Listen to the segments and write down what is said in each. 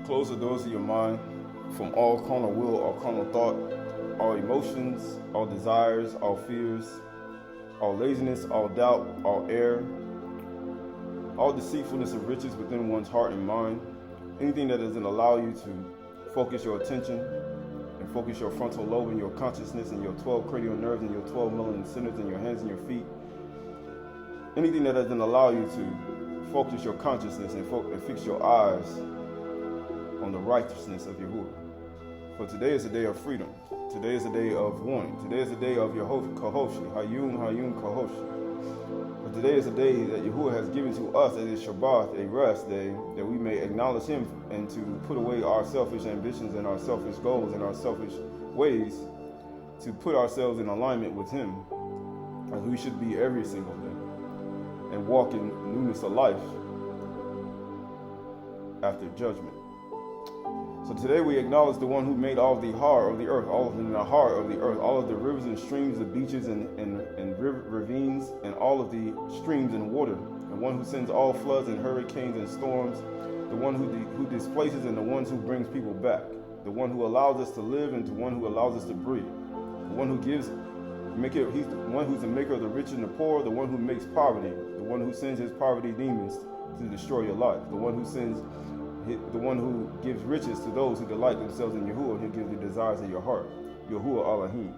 Close the doors of your mind from all carnal will, all carnal thought, all emotions, all desires, all fears, all laziness, all doubt, all error, all deceitfulness of riches within one's heart and mind. Anything that doesn't allow you to focus your attention and focus your frontal lobe and your consciousness and your 12 cranial nerves and your 12 million centers in your hands and your feet. Anything that doesn't allow you to focus your consciousness and fix your eyes on the righteousness of Yahuwah. For today is a day of freedom. Today is a day of warning. Today is a day of Qahalath, Hayum Qahalath. For today is a day that Yahuwah has given to us as a Shabbat, a rest day, that we may acknowledge Him and to put away our selfish ambitions and our selfish goals and our selfish ways, to put ourselves in alignment with Him, as we should be every single day, and walk in newness of life after judgment. So today we acknowledge the one who made all of the heart of the earth, all of in the heart of the earth, all of the rivers and streams, the beaches and ravines, and all of the streams and water, the one who sends all floods and hurricanes and storms, the one who displaces and the ones who brings people back, the one who allows us to live and the one who allows us to breathe, the one who gives, he's the one who's the maker of the rich and the poor, the one who makes poverty, the one who sends his poverty demons to destroy your life, the one who gives riches to those who delight themselves in Yahuwah, who gives the desires of your heart, Yahuwah Elohim.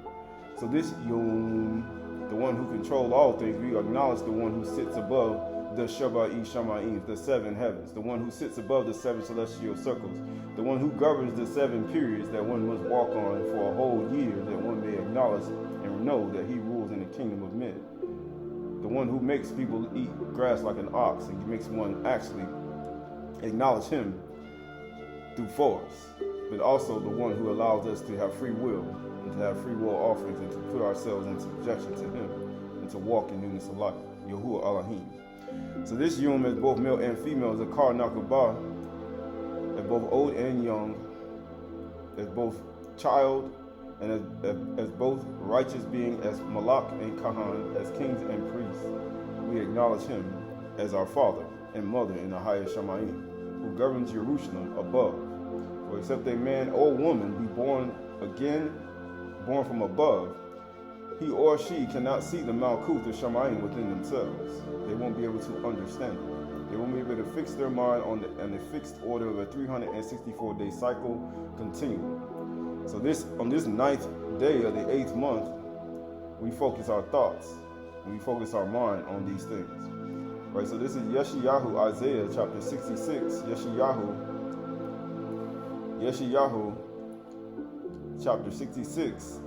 So this Yom, the one who controls all things, we acknowledge the one who sits above the shmny'ay, the seven heavens, the one who sits above the seven celestial circles, the one who governs the seven periods that one must walk on for a whole year, that one may acknowledge and know that He rules in the kingdom of men, the one who makes people eat grass like an ox and makes one actually acknowledge Him through force, but also the one who allows us to have free will and to have free will offerings and to put ourselves in subjection to Him and to walk in newness of life, Yahuwah Elohim. So this Yom, as both male and female, is a Kar Nakabah, as both old and young, as both child and as both righteous being, as Malak and Kahan, as kings and priests. We acknowledge Him as our Father and Mother in the highest shmny'ay, who governs Jerusalem above. For except a man or woman be born again, born from above, he or she cannot see the Malkuth of shmny'ay within themselves. They won't be able to understand it. They won't be able to fix their mind on the fixed order of a 364-day cycle continually. So on this 9th day of the 8th month, we focus our thoughts and we focus our mind on these things. Right, so this is Yeshayahu, Isaiah chapter 66, Yeshayahu chapter 66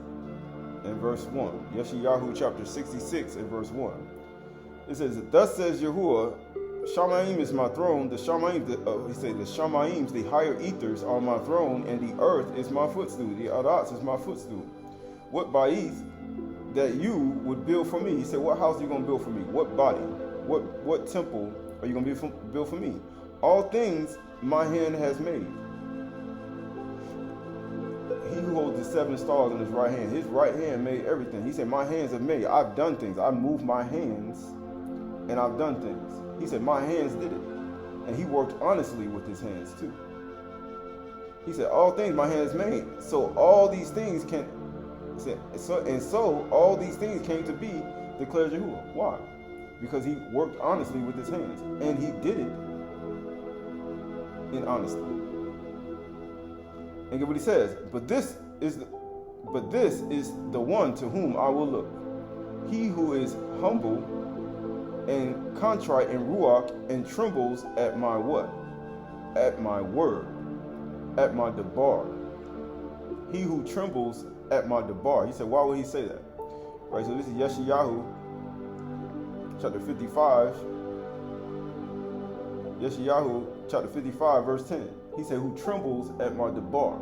and verse 1. Yeshayahu chapter 66 and verse 1. It says, "Thus says Yahuwah, shmny'ay is my throne, the shmny'ay, the shmny'ay, the higher ethers are my throne, and the earth is my footstool, the Aydahchay is my footstool. What ba'ith that you would build for me?" He said, what house are you going to build for me? What body? What temple are you going to build for me? All things my hand has made. He who holds the 7 stars in his right hand made everything. He said, my hands have made. I've done things. I moved my hands and I've done things. He said, my hands did it. And he worked honestly with his hands too. He said, all things my hands made. So all these things all these things came to be, declares Yahuwah. Why? Because he worked honestly with his hands, and he did it in honesty. And get what he says. But this is the one to whom I will look. He who is humble and contrite in ruach and trembles at my what? At my word, at my debar. He who trembles at my debar. He said, why would he say that? Right. So this is Yeshayahu chapter 55, Yeshayahu chapter 55, verse 10. He said, who trembles at my debar.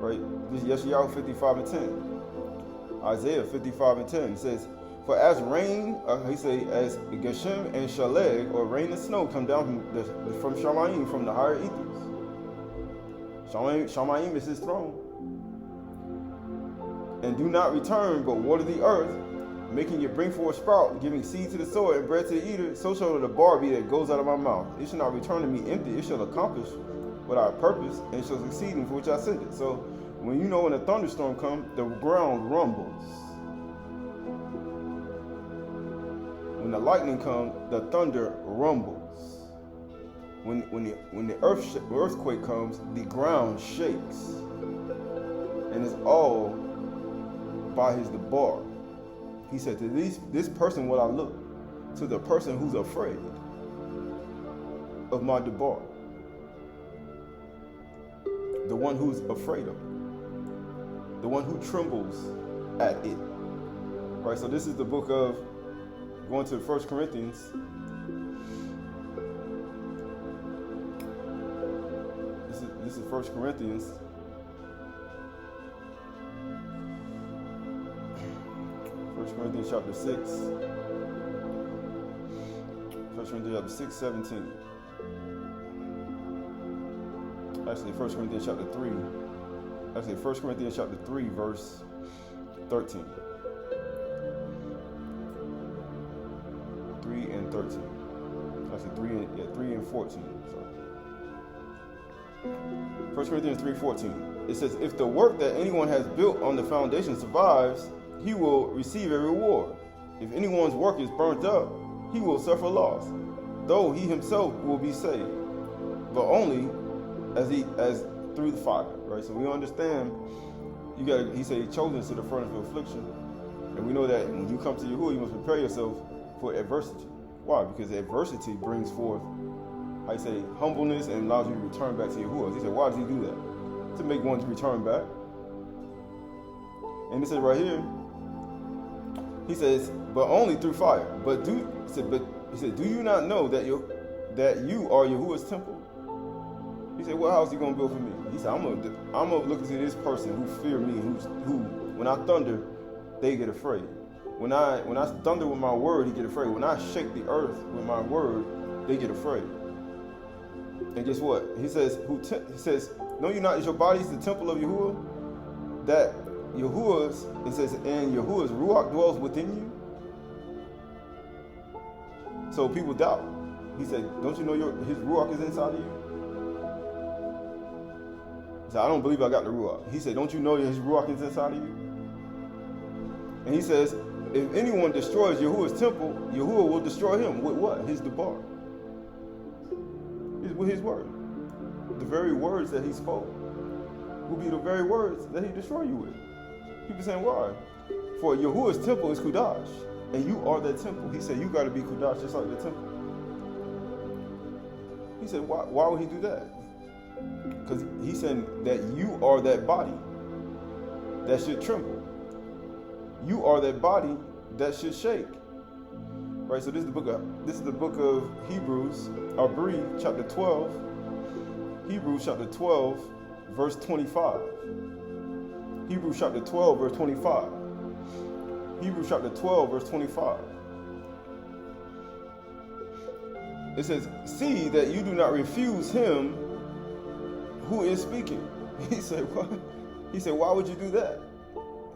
Right? This is Yeshayahu 55 and 10. Isaiah 55 and 10 says, for as rain, he say, as Geshem and Shaleg, or rain and snow, come down from shmny'ay, from the higher ethers. Shmny'ay is his throne. And do not return, but water the earth, making it bring forth sprout, giving seed to the sower and bread to the eater, so shall the bar be that goes out of my mouth. It shall not return to me empty, it shall accomplish without purpose, and it shall succeed in for which I sent it. So when you know when a thunderstorm comes, the ground rumbles. When the lightning comes, the thunder rumbles. When the earthquake comes, the ground shakes. And it's all by his debar. He said, to this person will I look, to the person who's afraid of my debar. The one who's afraid of it. The one who trembles at it. Right, so this is the book of, going to 1 Corinthians. This is 1 Corinthians. 1 Corinthians chapter 6. 1 Corinthians chapter 6, 17. Actually, 1 Corinthians chapter 3. Actually, 1 Corinthians chapter 3, verse 13. 3 and 13. Actually, 3 and 14. Sorry. 1 Corinthians 3:14. It says, if the work that anyone has built on the foundation survives, he will receive a reward. If anyone's work is burnt up, he will suffer loss, though he himself will be saved, but only as through the fire. Right. So we understand. He said, chosen to the furnace of affliction, and we know that when you come to Yahuwah, you must prepare yourself for adversity. Why? Because adversity brings forth, I say, humbleness, and allows you to return back to Yahuwah. He said, why does he do that? To make one to return back. And he said right here, he says, but only through fire. He said, do you not know that you are Yahuwah's temple? He said, what house are you going to build for me? He said, I'm gonna look into this person who fear me, who when I thunder, they get afraid. When I thunder with my word, he get afraid. When I shake the earth with my word, they get afraid. And guess what? He says, know you not that your body is the temple of Yahuwah? That Yahuwah's, it says, and Yahuwah's Ruach dwells within you? So people doubt. He said, don't you know his Ruach is inside of you? He said, I don't believe I got the Ruach. He said, don't you know his Ruach is inside of you? And he says, if anyone destroys Yahuwah's temple, Yahuwah will destroy him. With what? His debar. With his word. The very words that he spoke will be the very words that he destroy you with. People saying, why? For Yahuwah's temple is Kudash, and you are that temple. He said, you got to be Kudash just like the temple. He said, why would he do that? Because he said that you are that body that should tremble. You are that body that should shake. Right, so this is the book of Hebrews, chapter 12. Hebrews chapter 12, verse 25. Hebrews chapter 12, verse 25. Hebrews chapter 12, verse 25. It says, see that you do not refuse him who is speaking. He said, what? He said, why would you do that?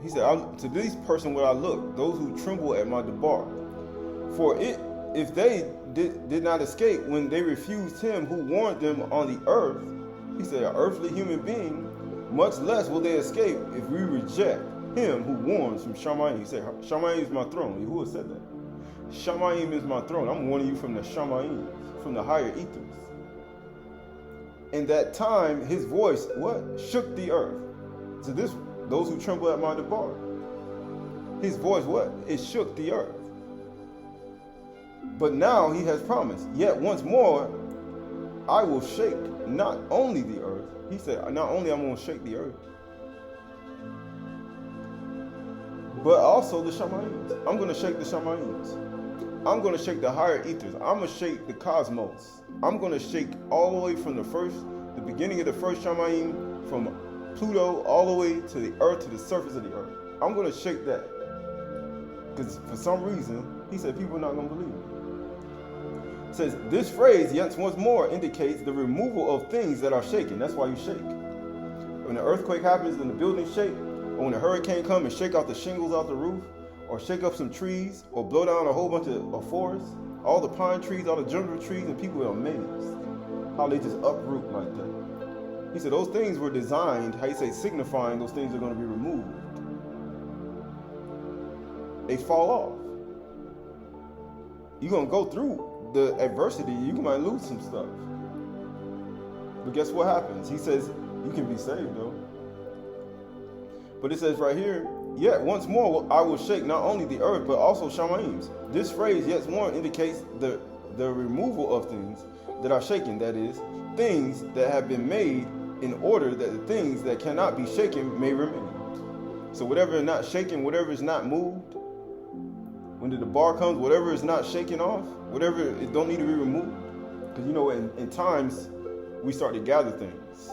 He said, to this person will I look, those who tremble at my debar. For if they did not escape when they refused him who warned them on the earth, he said, an earthly human being, much less will they escape if we reject him who warns from shmny'ay. He said, shmny'ay is my throne. Yahuwah said that. Shmny'ay is my throne. I'm warning you from the shmny'ay, from the higher ethers. In that time, his voice, what? Shook the earth. To those who tremble at my debar. His voice, what? It shook the earth. But now he has promised, yet once more, I will shake not only the earth. He said, not only I'm going to shake the earth, but also the shmny'ay. I'm going to shake the shmny'ay. I'm going to shake the higher ethers. I'm going to shake the cosmos. I'm going to shake all the way from the beginning of the first shmny'ay, from Pluto all the way to the earth, to the surface of the earth. I'm going to shake that. Because for some reason, he said people are not going to believe it. It says, this phrase, yet once more, indicates the removal of things that are shaken. That's why you shake. When an earthquake happens and the building shake, or when a hurricane comes and shake out the shingles off the roof, or shake up some trees, or blow down a whole bunch of forests, all the pine trees, all the jungle trees, and people are amazed how they just uproot like that. He said those things were designed, how you say, signifying those things are going to be removed. They fall off. You're going to go through the adversity. You might lose some stuff. But guess what happens? He says you can be saved though. But it says right here, yet once more I will shake not only the earth but also shmny'ay. This phrase, yet one, indicates the removal of things that are shaken, that is, things that have been made in order that the things that cannot be shaken may remain. So whatever is not shaken, whatever is not moved, when the bar comes, whatever is not shaken off, whatever it don't need to be removed. Because you know, in times we start to gather things.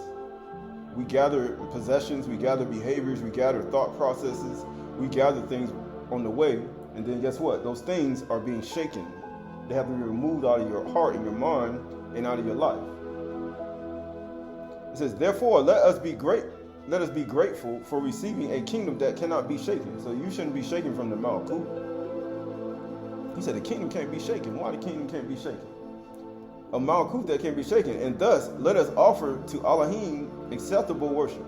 We gather possessions, we gather behaviors, we gather thought processes, we gather things on the way, and then guess what? Those things are being shaken. They have to be removed out of your heart and your mind and out of your life. It says, therefore, let us be grateful for receiving a kingdom that cannot be shaken. So you shouldn't be shaken from the Malkut. He said the kingdom can't be shaken. Why the kingdom can't be shaken? A Malkut that can't be shaken. And thus, let us offer to Elohim acceptable worship.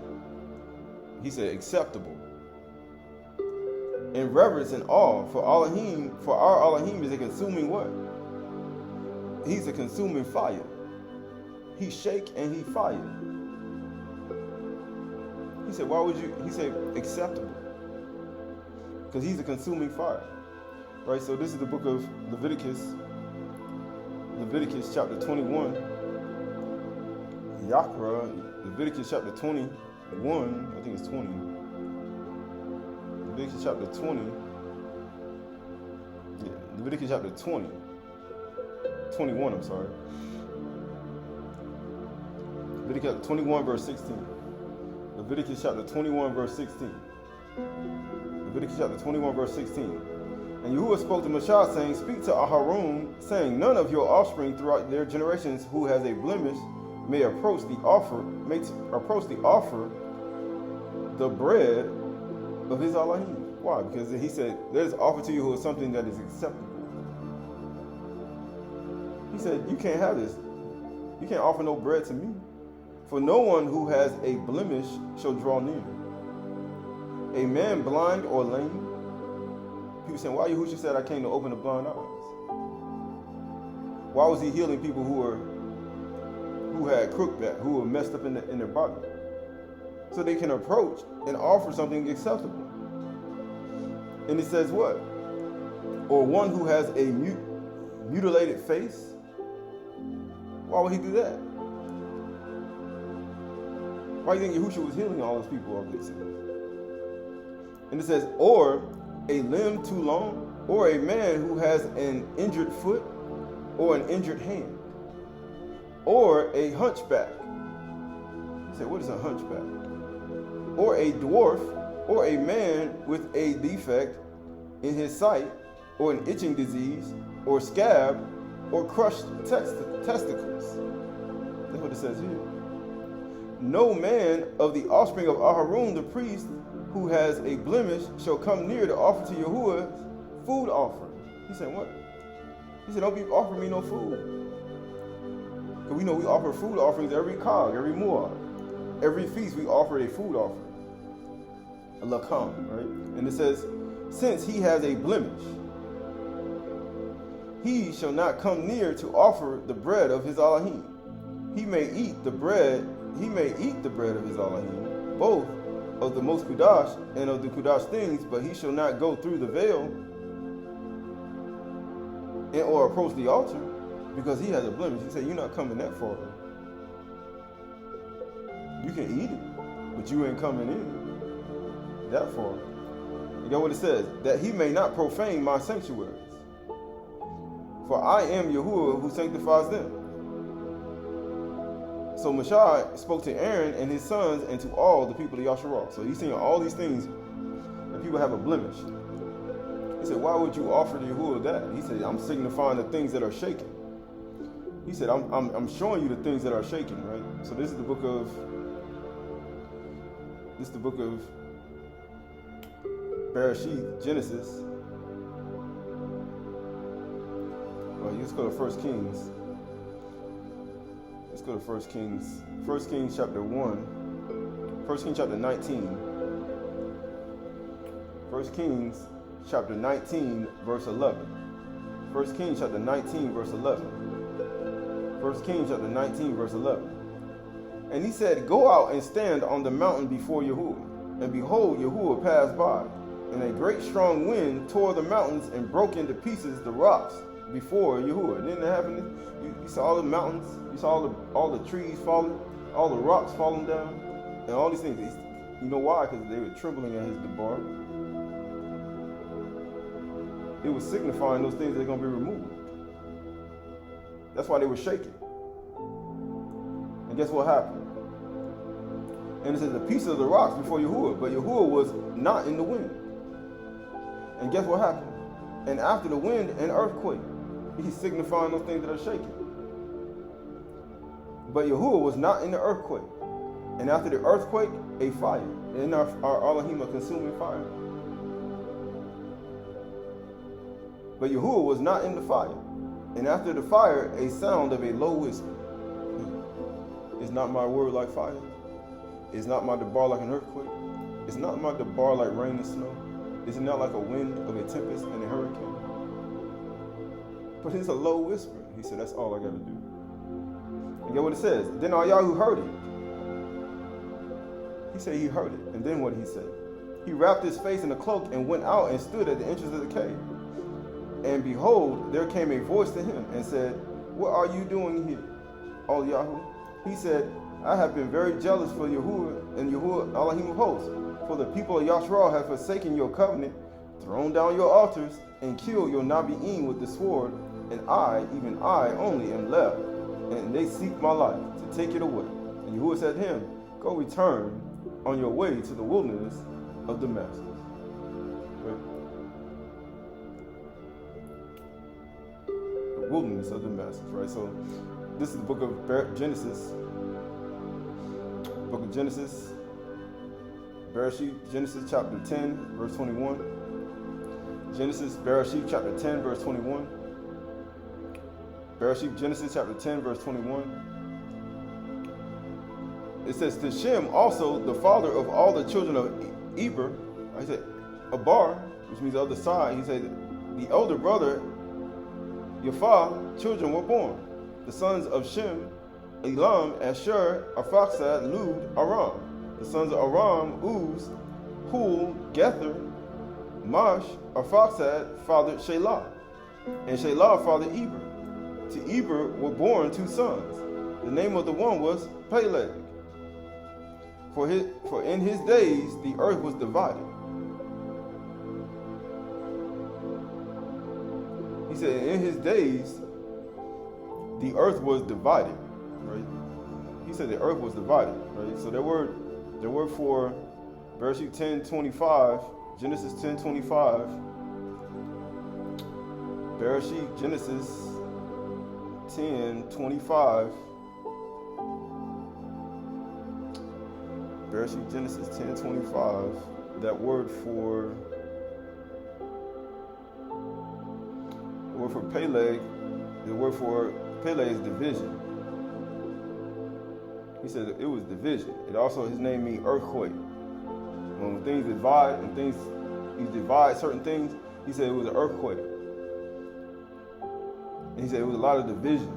He said acceptable. In reverence and awe for Elohim, for our Elohim is a consuming what? He's a consuming fire. He shake and he fire. He said, why would you? He said acceptable. Because he's a consuming fire. Right, so this is the book of Leviticus chapter 21. Yakra, Leviticus chapter 21, I think it's 20. Leviticus chapter 20. Yeah, Leviticus chapter 20. 21, I'm sorry. Leviticus chapter 21, verse 16. Leviticus chapter 21, verse 16. Leviticus chapter 21, verse 16. And Yahuwah spoke to Moshe, saying, speak to Aharon, saying, none of your offspring throughout their generations who has a blemish may approach the bread of his Elohim. Why? Because he said, let us offer to you who is something that is acceptable. He said, you can't have this. You can't offer no bread to me. For no one who has a blemish shall draw near. A man blind or lame. People saying, why Yahushua said I came to open the blind eyes? Why was he healing people who had crook back, who were messed up in their body? So they can approach and offer something acceptable. And it says what? Or one who has a mutilated face. Why would he do that? Why do you think Yahushua was healing all those people of these things? And it says, or a limb too long, or a man who has an injured foot, or an injured hand, or a hunchback. You say, what is a hunchback? Or a dwarf, or a man with a defect in his sight, or an itching disease, or scab, or crushed testicles. That's what it says here. No man of the offspring of Aharon the priest who has a blemish shall come near to offer to Yahuwah food offering. He said, what? He said, don't be offering me no food. Because we know we offer food offerings every Chag, every Mu'ah. Every feast we offer a food offering. A lakam, right? And it says, since he has a blemish, he shall not come near to offer the bread of his Elohim. He may eat the bread of his Elohim, both of the most Kudash and of the Kudash things, but he shall not go through the veil and or approach the altar because he has a blemish. He said, you're not coming that far. You can eat it, but you ain't coming in that far. You got what it says? That he may not profane my sanctuaries. For I am Yahuwah who sanctifies them. So Moshe spoke to Aaron and his sons and to all the people of Yasharah. So he's seeing all these things and people have a blemish. He said, why would you offer to Yahuwah that? He said, I'm signifying the things that are shaken. He said, I'm showing you the things that are shaken, right? So this is the book of Bereshith, Genesis. Well, let's go to 1 Kings. Let's go to 1 Kings. 1 Kings chapter 1. 1 Kings chapter 19. 1 Kings chapter 19 verse 11. 1 Kings chapter 19 verse 11. 1 Kings chapter 19 verse 11. And he said, go out and stand on the mountain before Yahuwah. And behold, Yahuwah passed by. And a great strong wind tore the mountains and broke into pieces the rocks before Yahuwah. And then it happened. You saw the mountains. You saw all the trees falling, all the rocks falling down, and all these things. You know why? Because they were trembling at his debar. It was signifying those things that are going to be removed. That's why they were shaking. And guess what happened? And it says the piece of the rocks before Yahuwah, but Yahuwah was not in the wind. And guess what happened? And after the wind, an earthquake. He's signifying those things that are shaking. But Yahuwah was not in the earthquake. And after the earthquake, a fire. And our Elohim, a consuming fire. But Yahuwah was not in the fire. And after the fire, a sound of a low whisper. Is not my word like fire? Is not my debar like an earthquake? Is not my debar like rain and snow? Is it not like a wind of a tempest and a hurricane? But it's a low whisper. He said, that's all I got to do. And get what it says. Then all y'all who heard it. He said he heard it. And then what did he say? He wrapped his face in a cloak and went out and stood at the entrance of the cave. And behold, there came a voice to him and said, what are you doing here, all Yahoo? He said, I have been very jealous for Yahuwah and Yahuwah Elohim of hosts. For the people of Yashral have forsaken your covenant, thrown down your altars, and killed your Nabi'im with the sword. And I, even I only, am left. And they seek my life to take it away. And Yahuwah said to him, go return on your way to the wilderness of Damascus. Right? The wilderness of Damascus, right? So this is the book of Genesis. Book of Genesis. Bereshit, Genesis chapter 10, verse 21. Genesis, Bereshit chapter 10, verse 21. Bereshit, Genesis chapter 10, verse 21. It says, to Shem also, the father of all the children of Eber, I said, Abar, which means the other side, he said, the elder brother, Yaphah, children were born. The sons of Shem, Elam, Asher, Arphaxad, Lud, Aram. The sons of Aram, Uz, Hul, Gether, Mash, Arphaxad fathered Shelah, and Shelah fathered Eber. To Eber were born two sons. The name of the one was Peleg. For in his days the earth was divided. He said, in his days the earth was divided. Right? He said the earth was divided. Right? So the word for Bereshit 10:25, Genesis 10:25, Bereshit Genesis 10:25, Bereshit Genesis 10:25. That word for Peleg, the word for Peleg is division. He said it was division. It also, his name means earthquake. When things divide and you divide certain things, he said it was an earthquake. And he said it was a lot of division.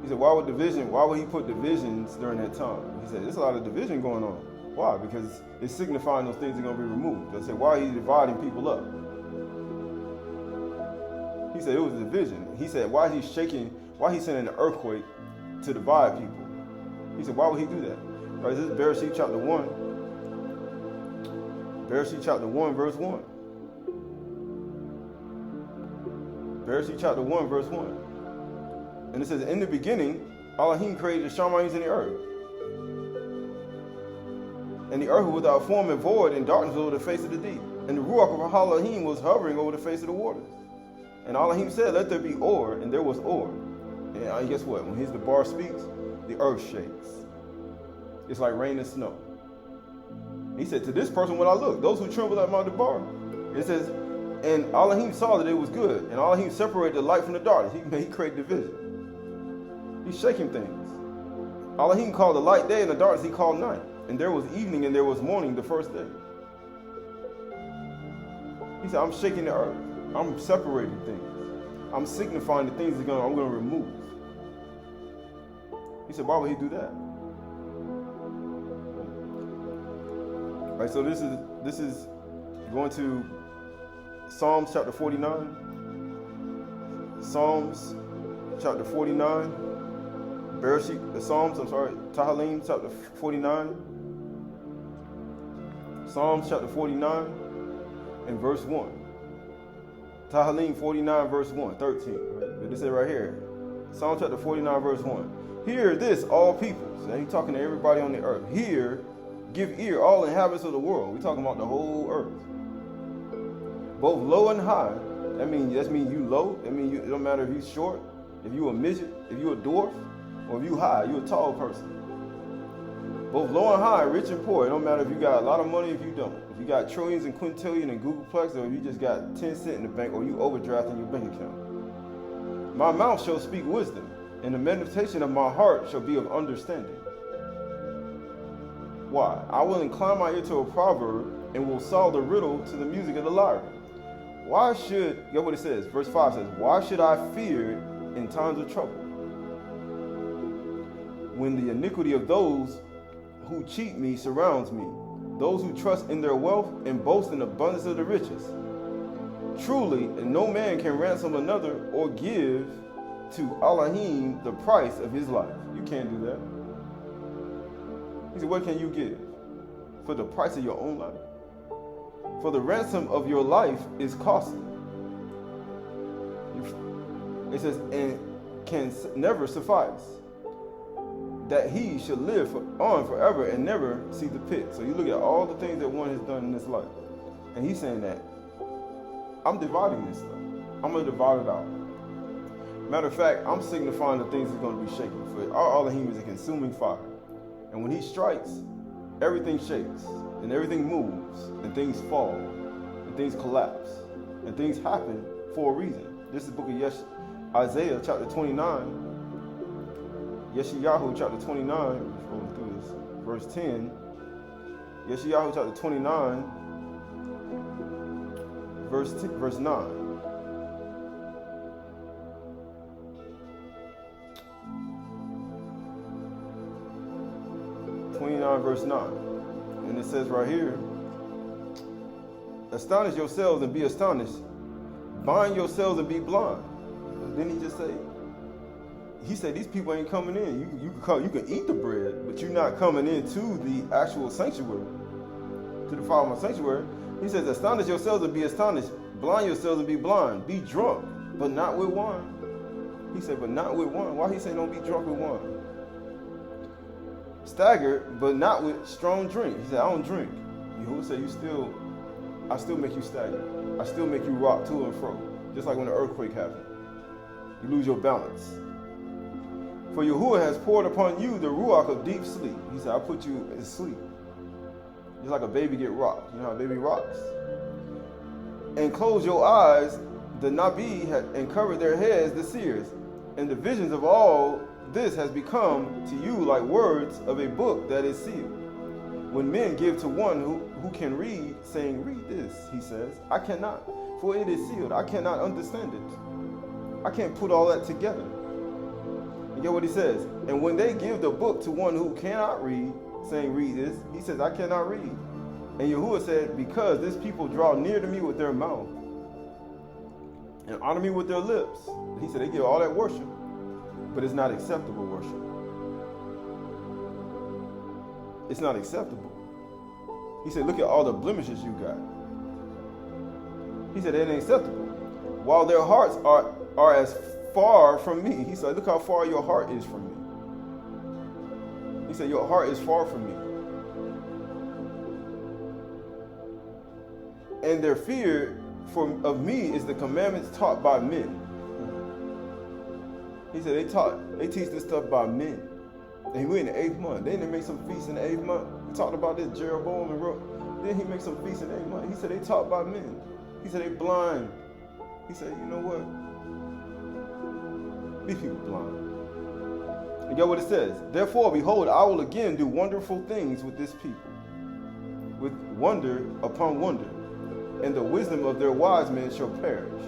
He said, why would he put divisions during that time? He said, there's a lot of division going on. Why? Because it's signifying those things are going to be removed. They said, why are you dividing people up? He said it was division. He said, why is he shaking, why is he sending an earthquake to divide people? He said, why would he do that? Right, this is Bereshit chapter 1. Bereshit chapter 1, verse 1. Bereshit chapter 1, verse 1. And it says, in the beginning, Elohim created the shmny'ay in the earth. And the earth was without form and void, and darkness over the face of the deep. And the Ruach of Elohim was hovering over the face of the waters. And Elohim said, let there be or, and there was or. And guess what? When his debar speaks, the earth shakes. It's like rain and snow. He said, to this person when I look, those who tremble at my debar. It says, and Elohim saw that it was good. And Elohim separated the light from the darkness. He created division. He's shaking things. Elohim called the light day, and the darkness he called night. And there was evening and there was morning the first day. He said, I'm shaking the earth. I'm separating things. I'm signifying the things I'm going to remove. He said, why would he do that? Right, so this is going to Psalms chapter 49. Psalms chapter 49. Tahalim chapter 49. Psalms chapter 49 and verse 1. Tahalim 49 verse 1, 13. Right? This is right here. Psalm chapter 49 verse 1. Hear this, all peoples. And he's talking to everybody on the earth. Hear, give ear, all inhabitants of the world. We're talking about the whole earth. Both low and high. That means you low. That means it don't matter if you short, if you a midget, if you a dwarf, or if you high, you a tall person. Both low and high, rich and poor. It don't matter if you got a lot of money, if you don't. If you got trillions and quintillion and Googleplex, or if you just got 10 cents in the bank, or you overdraft in your bank account. My mouth shall speak wisdom, and the meditation of my heart shall be of understanding. Why? I will incline my ear to a proverb, and will solve the riddle to the music of the lyre. Why should, get what it says, verse 5 says, why should I fear in times of trouble? When the iniquity of those who cheat me surrounds me, those who trust in their wealth and boast in abundance of the riches. Truly, no man can ransom another or give to Elohim the price of his life. You can't do that. He said, what can you give for the price of your own life? For the ransom of your life is costly. It says, and can never suffice, that he should live on forever and never see the pit. So you look at all the things that one has done in this life. And he's saying that, I'm dividing this stuff. I'm going to divide it out. Matter of fact, I'm signifying the things that's going to be shaken. For our Elohim is a consuming fire. And when he strikes, everything shakes, and everything moves, and things fall, and things collapse, and things happen for a reason. This is the book of Isaiah chapter 29. Yeshayahu chapter 29, rolling through this, verse 10. Yeshayahu chapter 29, verse 9. Verse 9, and it says right here, astonish yourselves and be astonished, bind yourselves and be blind. Didn't he just say? He said these people ain't coming in. You can eat the bread, but you're not coming into the actual sanctuary, to the Father sanctuary. He says, astonish yourselves and be astonished, blind yourselves and be blind, be drunk, but not with wine. He said, but not with wine. Why he say don't be drunk with wine? Staggered, but not with strong drink. He said, I don't drink. Yahuwah said, I still make you stagger. I still make you rock to and fro. Just like when an earthquake happens. You lose your balance. For Yahuwah has poured upon you the ruach of deep sleep. He said, I put you in sleep. Just like a baby get rocked. You know how a baby rocks? And close your eyes, the Nabi, and cover their heads, the seers. And the visions of all this has become to you like words of a book that is sealed. When men give to one who can read, saying, read this, he says, I cannot, for it is sealed. I cannot understand it. I can't put all that together. And get what he says. And when they give the book to one who cannot read, saying, read this, he says, I cannot read. And Yahuwah said, because this people draw near to me with their mouth and honor me with their lips. He said, they give all that worship, but it's not acceptable worship. It's not acceptable. He said, look at all the blemishes you got. He said, it ain't acceptable. While their hearts are as far from me. He said, look how far your heart is from me. He said, your heart is far from me. And their fear of me is the commandments taught by men. He said they teach this stuff by men. And we're in the 8th month. They didn't make some feasts in the 8th month. We talked about this, Jeroboam and wrote. Then he makes some feasts in the 8th month. He said they taught by men. He said they blind. He said, you know what? These people blind. And get what it says. Therefore, behold, I will again do wonderful things with this people, with wonder upon wonder. And the wisdom of their wise men shall perish,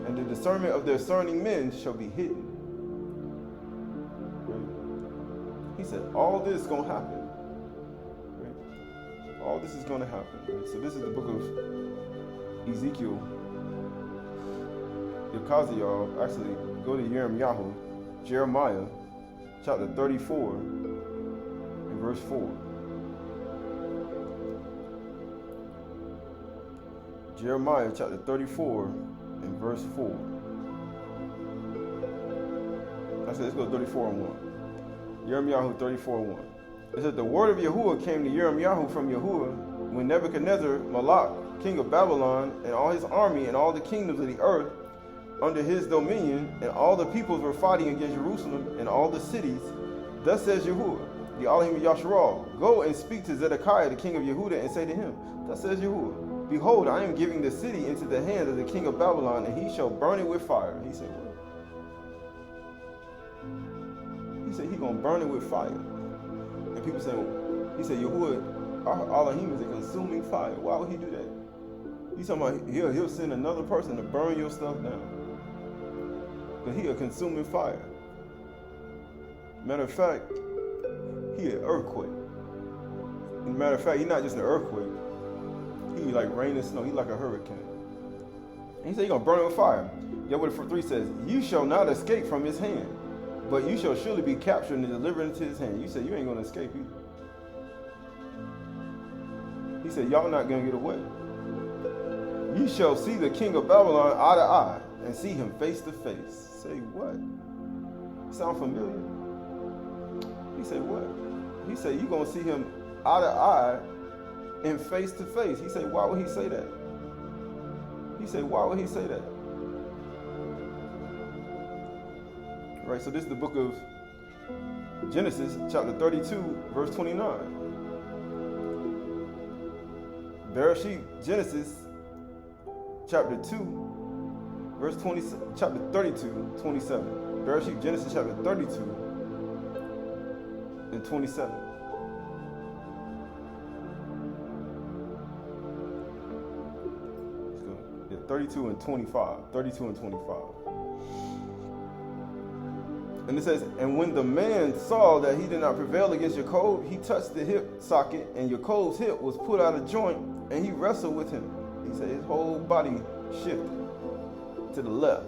and the discernment of their discerning men shall be hidden. Right? He said, all this is going to happen. Right? All this is going to happen. Right? So this is the book of Ezekiel. Y'all actually go to Jeremiah chapter 34 and verse 4. Jeremiah chapter 34 and verse 4. I said, let's go 34 and 1. Jeremiah 34 and 1. It says, the word of Yahuwah came to Jeremiah from Yahuwah when Nebuchadnezzar, Malach, king of Babylon, and all his army and all the kingdoms of the earth under his dominion, and all the peoples were fighting against Jerusalem and all the cities. Thus says Yahuwah, the Elohim of Yasharal, go and speak to Zedekiah, the king of Yehuda, and say to him, thus says Yahuwah, behold, I am giving the city into the hand of the king of Babylon, and he shall burn it with fire. He said, what? He said, he's going to burn it with fire. And people say, he said, Yahuwah, Elohim is a consuming fire. Why would he do that? He's talking about he'll send another person to burn your stuff down. But he a consuming fire. Matter of fact, he an earthquake. Matter of fact, he's not just an earthquake. He like rain and snow. He like a hurricane. And he said, you're going to burn it with fire. Get what 3 says. You shall not escape from his hand, but you shall surely be captured and delivered into his hand. You said, you ain't going to escape either. He said, y'all not going to get away. You shall see the king of Babylon eye to eye and see him face to face. Say what? Sound familiar? He said, what? He said, you're going to see him eye to eye and face to face. He said, why would he say that? He said, why would he say that? Right, so this is the book of Genesis, chapter 32, verse 29. Bereshit, Genesis, chapter 2, verse 20, chapter 32, 27. Bereshit, Genesis, chapter 32 and 27. Let's go. Yeah, 32 and 25. 32 and 25. And it says, and when the man saw that he did not prevail against Jacob, he touched the hip socket, and Jacob's hip was put out of joint, and he wrestled with him. He said his whole body shifted to the left.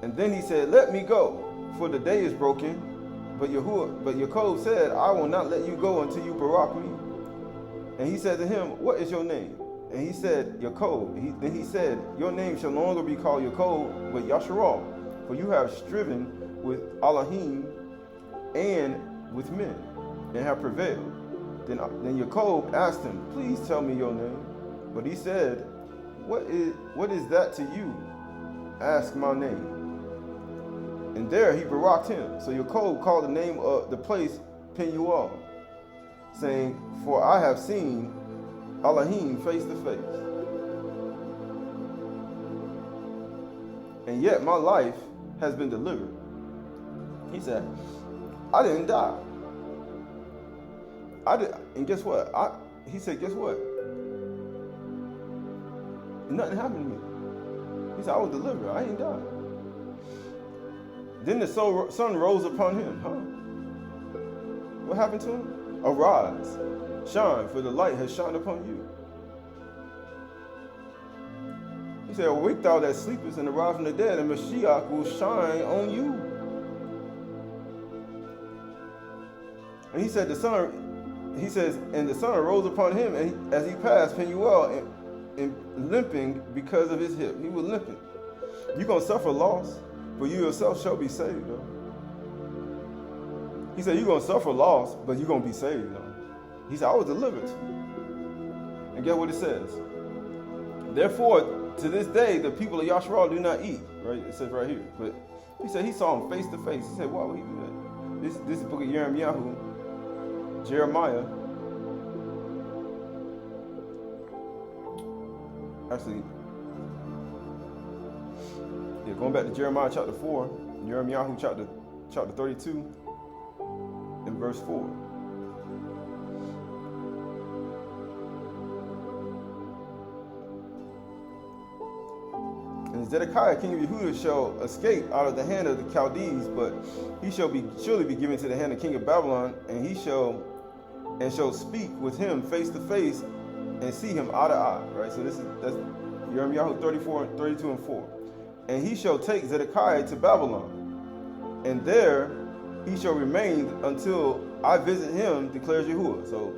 And then he said, let me go, for the day is broken. But Jacob said, I will not let you go until you barak me. And he said to him, what is your name? And he said, Jacob. Then he said, your name shall no longer be called Jacob, but Yasharal, for you have striven with Elohim and with men, and have prevailed. Then Jacob asked him, please tell me your name. But he said, what is that to you? Ask my name. And there he baraked him. So Jacob called the name of the place Penuel, saying, for I have seen Elohim face to face. And yet my life has been delivered. He said, I didn't die. And guess what? He said, guess what? Nothing happened to me. He said, I was delivered. I ain't died. Then the sun rose upon him. What happened to him? Arise, shine, for the light has shined upon you. He said, awake thou that sleepest, and arise from the dead, and Mashiach will shine on you. And he said, and the sun rose upon him, and as he passed Penuel, and limping because of his hip. He was limping. You're going to suffer loss, but you yourself shall be saved, though. He said, you're going to suffer loss, but you're going to be saved, though. He said, I was delivered. And get what it says. Therefore, to this day, the people of Yasharal do not eat. Right? It says right here. But he said he saw him face to face. He said, why would he do that? This is the book of Jeremiah. Actually, yeah, going back to Jeremiah chapter 4, Jeremiah chapter chapter 32, and verse 4. And Zedekiah, king of Yehudah, shall escape out of the hand of the Chaldees, but he shall surely be given to the hand of king of Babylon, and he shall speak with him face to face, and see him eye to eye. Right. So that's Yirmiyahu 34, 32, and 4. And he shall take Zedekiah to Babylon, and there he shall remain until I visit him, declares Yahuwah. So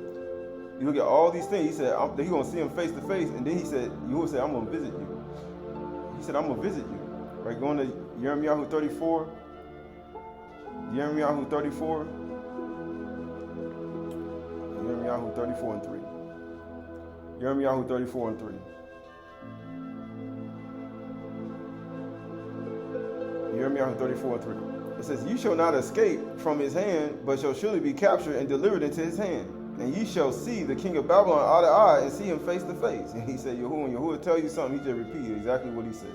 you look at all these things. He said he's going to see him face to face, and then he said, Yahuwah said, I'm going to visit you. He said, I'm going to visit you. Right, going to Yirmiyahu 34. Yirmiyahu 34. Yirmiyahu 34 and 3. Yirmiyahu 34 and 3. Yirmiyahu 34 and 3. It says, you shall not escape from his hand, but shall surely be captured and delivered into his hand. And ye shall see the king of Babylon eye to eye, and see him face to face. And he said, Yahuwah, when Yahuwah tell you something, he just repeated exactly what he said.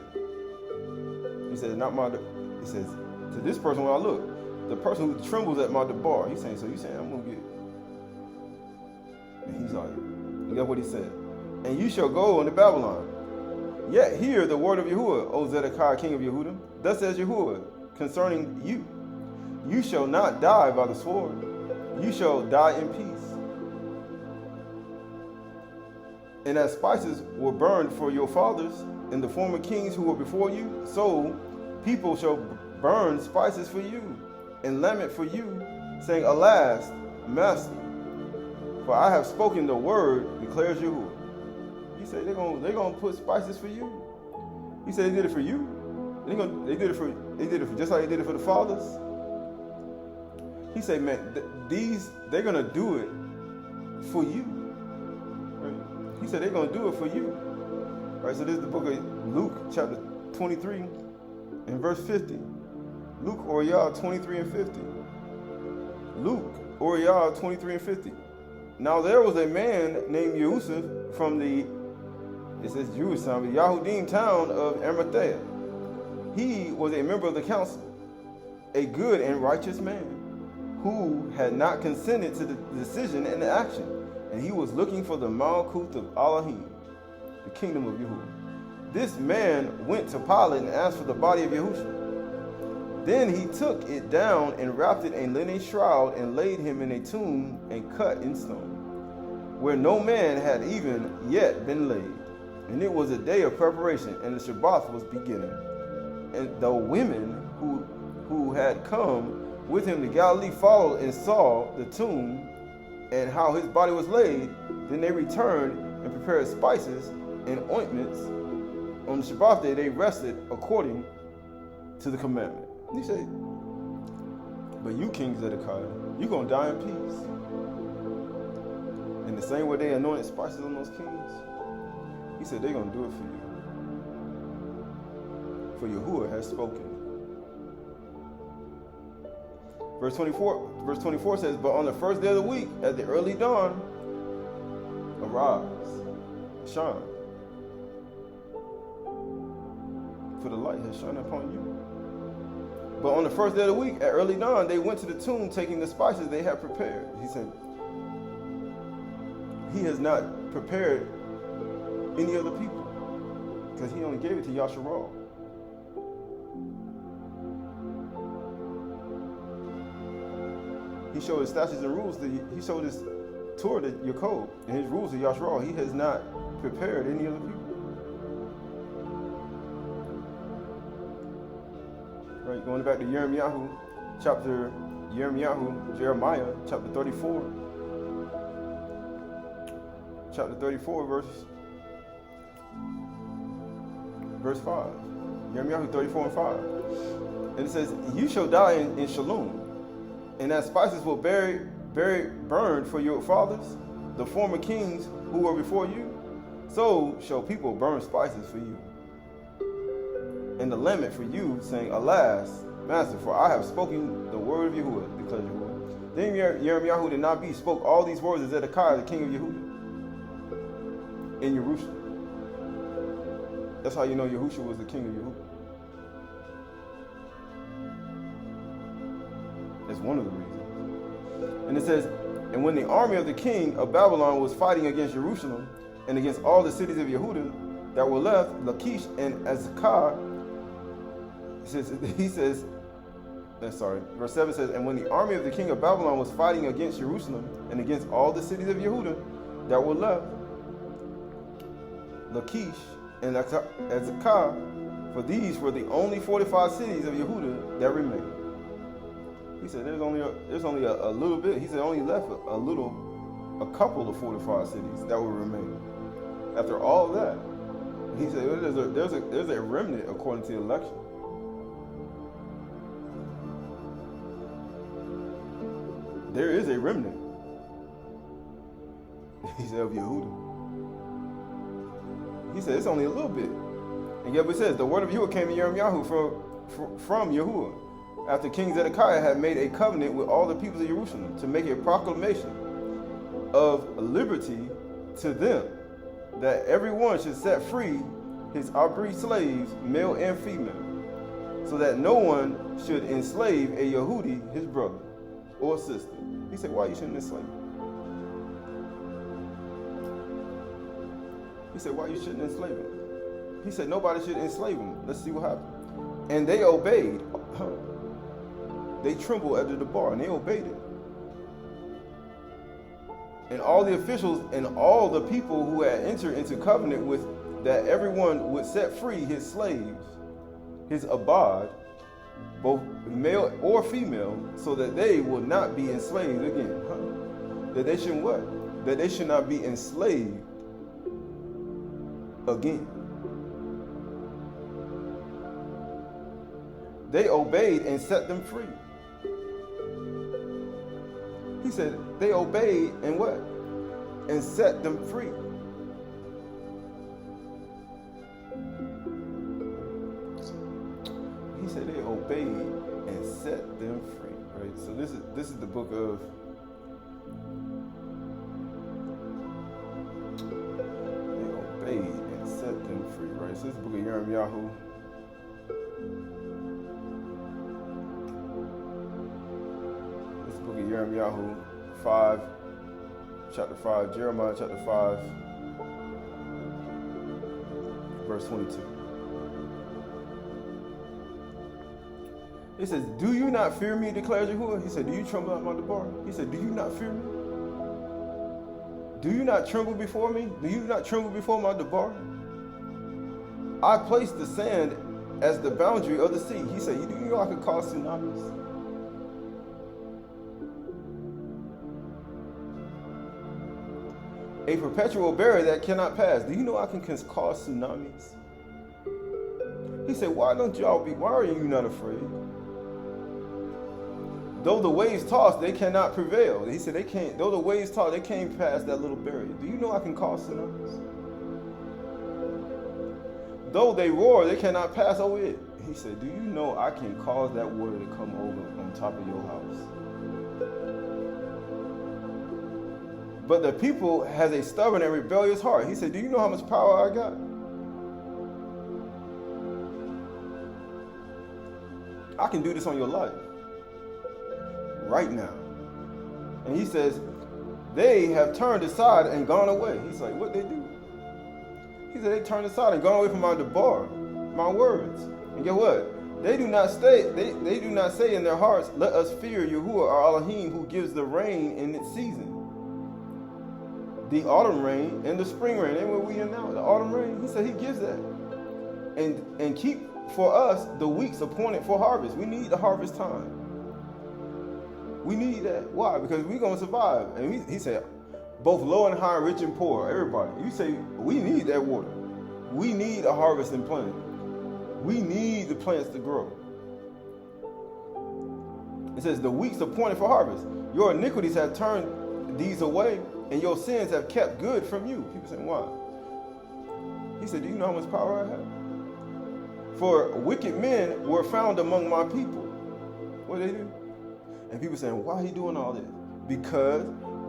He said, he says, to this person when I look, the person who trembles at my debar. He's saying, so you saying I'm going to get. And he's like, look at what he said. And you shall go into Babylon. Yet hear the word of Yahuwah, O Zedekiah, king of Yehudah. Thus says Yahuwah concerning you. You shall not die by the sword. You shall die in peace. And as spices were burned for your fathers and the former kings who were before you, so people shall burn spices for you and lament for you, saying, Alas, master, for I have spoken the word, declares Yahuwah. He said they're gonna put spices for you. He said they did it for you. They did it for just like they did it for the fathers. He said, man, they're gonna do it for you. Right? He said they're gonna do it for you. Right. So this is the book of Luke, chapter 23, and verse 50. Luke Oriyah 23 and 50. Luke Oriyah 23 and 50. Now there was a man named Yusuf from it says Jerusalem, the Yahudim town of Arimathea. He was a member of the council, a good and righteous man, who had not consented to the decision and the action, and he was looking for the Malkuth of Elohim, the kingdom of Yahuwah. This man went to Pilate and asked for the body of Yahushua. Then he took it down and wrapped it in a linen shroud and laid him in a tomb and cut in stone, where no man had even yet been laid. And it was a day of preparation, and the Shabbat was beginning. And the women who had come with him to Galilee followed and saw the tomb and how his body was laid. Then they returned and prepared spices and ointments. On the Shabbat day they rested according to the commandment. And he said, but you, King Zedekiah, you're going to die in peace. In the same way they anointed spices on those kings, he said they're going to do it for you. For Yahuwah has spoken. Verse 24 says, but on the first day of the week, at the early dawn, arise, shine, for the light has shone upon you. But on the first day of the week, at early dawn, they went to the tomb, taking the spices they had prepared. He said, he has not prepared any other people, because he only gave it to Yasharal. He showed his statutes and rules. He showed his Torah to Yaakov and his rules to Yasharal. He has not prepared any other people. Right, going back to Jeremiah, chapter 34. Chapter 34, verse 5. Jeremiah 34 and 5. And it says, you shall die in Shalom, and as spices will burned for your fathers, the former kings who were before you, so shall people burn spices for you. And the lament for you, saying, Alas, Master, for I have spoken the word of Yahuwah, declares Yahuwah. Then Jeremiah, who did not be, spoke all these words of Zedekiah, the king of Yehudah, in Jerusalem. That's how you know Yahushua was the king of Yehudah. That's one of the reasons. And it says, and when the army of the king of Babylon was fighting against Jerusalem and against all the cities of Yehuda that were left, Lachish and Azekah, verse 7 says, and when the army of the king of Babylon was fighting against Jerusalem and against all the cities of Yehuda that were left, Lachish and Azekah, for these were the only fortified cities of Yehuda that remained. He said there's only a little bit. He said only left a couple of fortified cities that will remain. After all of that, he said there's a remnant according to the election. There is a remnant. He said of Yehuda. He said it's only a little bit. And yet it says the word of Yahuwah came to Yirmiyahu from Yahuwah, after King Zedekiah had made a covenant with all the people of Jerusalem to make a proclamation of liberty to them, that everyone should set free his Abri slaves, male and female, so that no one should enslave a Yehudi, his brother or sister. He said, why you shouldn't enslave him? He said, why you shouldn't enslave him? He said, nobody should enslave him. Let's see what happened. And they obeyed. They trembled under the bar, and they obeyed it. And all the officials and all the people who had entered into covenant with that everyone would set free his slaves, his abad, both male or female, so that they will not be enslaved again. That they shouldn't what? That they should not be enslaved again. They obeyed and set them free. He said they obeyed and what? And set them free. He said they obeyed and set them free. Right? So this is the book of they obeyed and set them free. Right? So this is the book of Yirmiyahu. Yirmiyahu 5, chapter 5, Jeremiah chapter 5, verse 22. He says, do you not fear me, declares Yahuwah? He said, do you tremble at my debar? He said, do you not fear me? Do you not tremble before me? Do you not tremble before my debar? I placed the sand as the boundary of the sea. He said, do you know I could cause tsunamis? A perpetual barrier that cannot pass. Do you know I can cause tsunamis? He said, why are you not afraid? Though the waves toss, they cannot prevail. He said, though the waves toss, they can't pass that little barrier. Do you know I can cause tsunamis? Though they roar, they cannot pass over it. He said, do you know I can cause that water to come over on top of your house? But the people has a stubborn and rebellious heart. He said, do you know how much power I got? I can do this on your life. Right now. And he says, they have turned aside and gone away. He's like, what they do? He said, they turned aside and gone away from my debar, my words. And guess what? They do not they do not say in their hearts, let us fear Yahuwah our Elohim, who gives the rain in its season. The autumn rain and the spring rain. Ain't what we in now? The autumn rain. He said he gives that. And keep for us the weeks appointed for harvest. We need the harvest time. We need that. Why? Because we're going to survive. And he said, both low and high, rich and poor, everybody. You say, we need that water. We need a harvest and plenty. We need the plants to grow. It says, the weeks appointed for harvest. Your iniquities have turned these away, and your sins have kept good from you. People say, why? He said, do you know how much power I have? For wicked men were found among my people. What do they do? And people saying, why are he doing all this? Because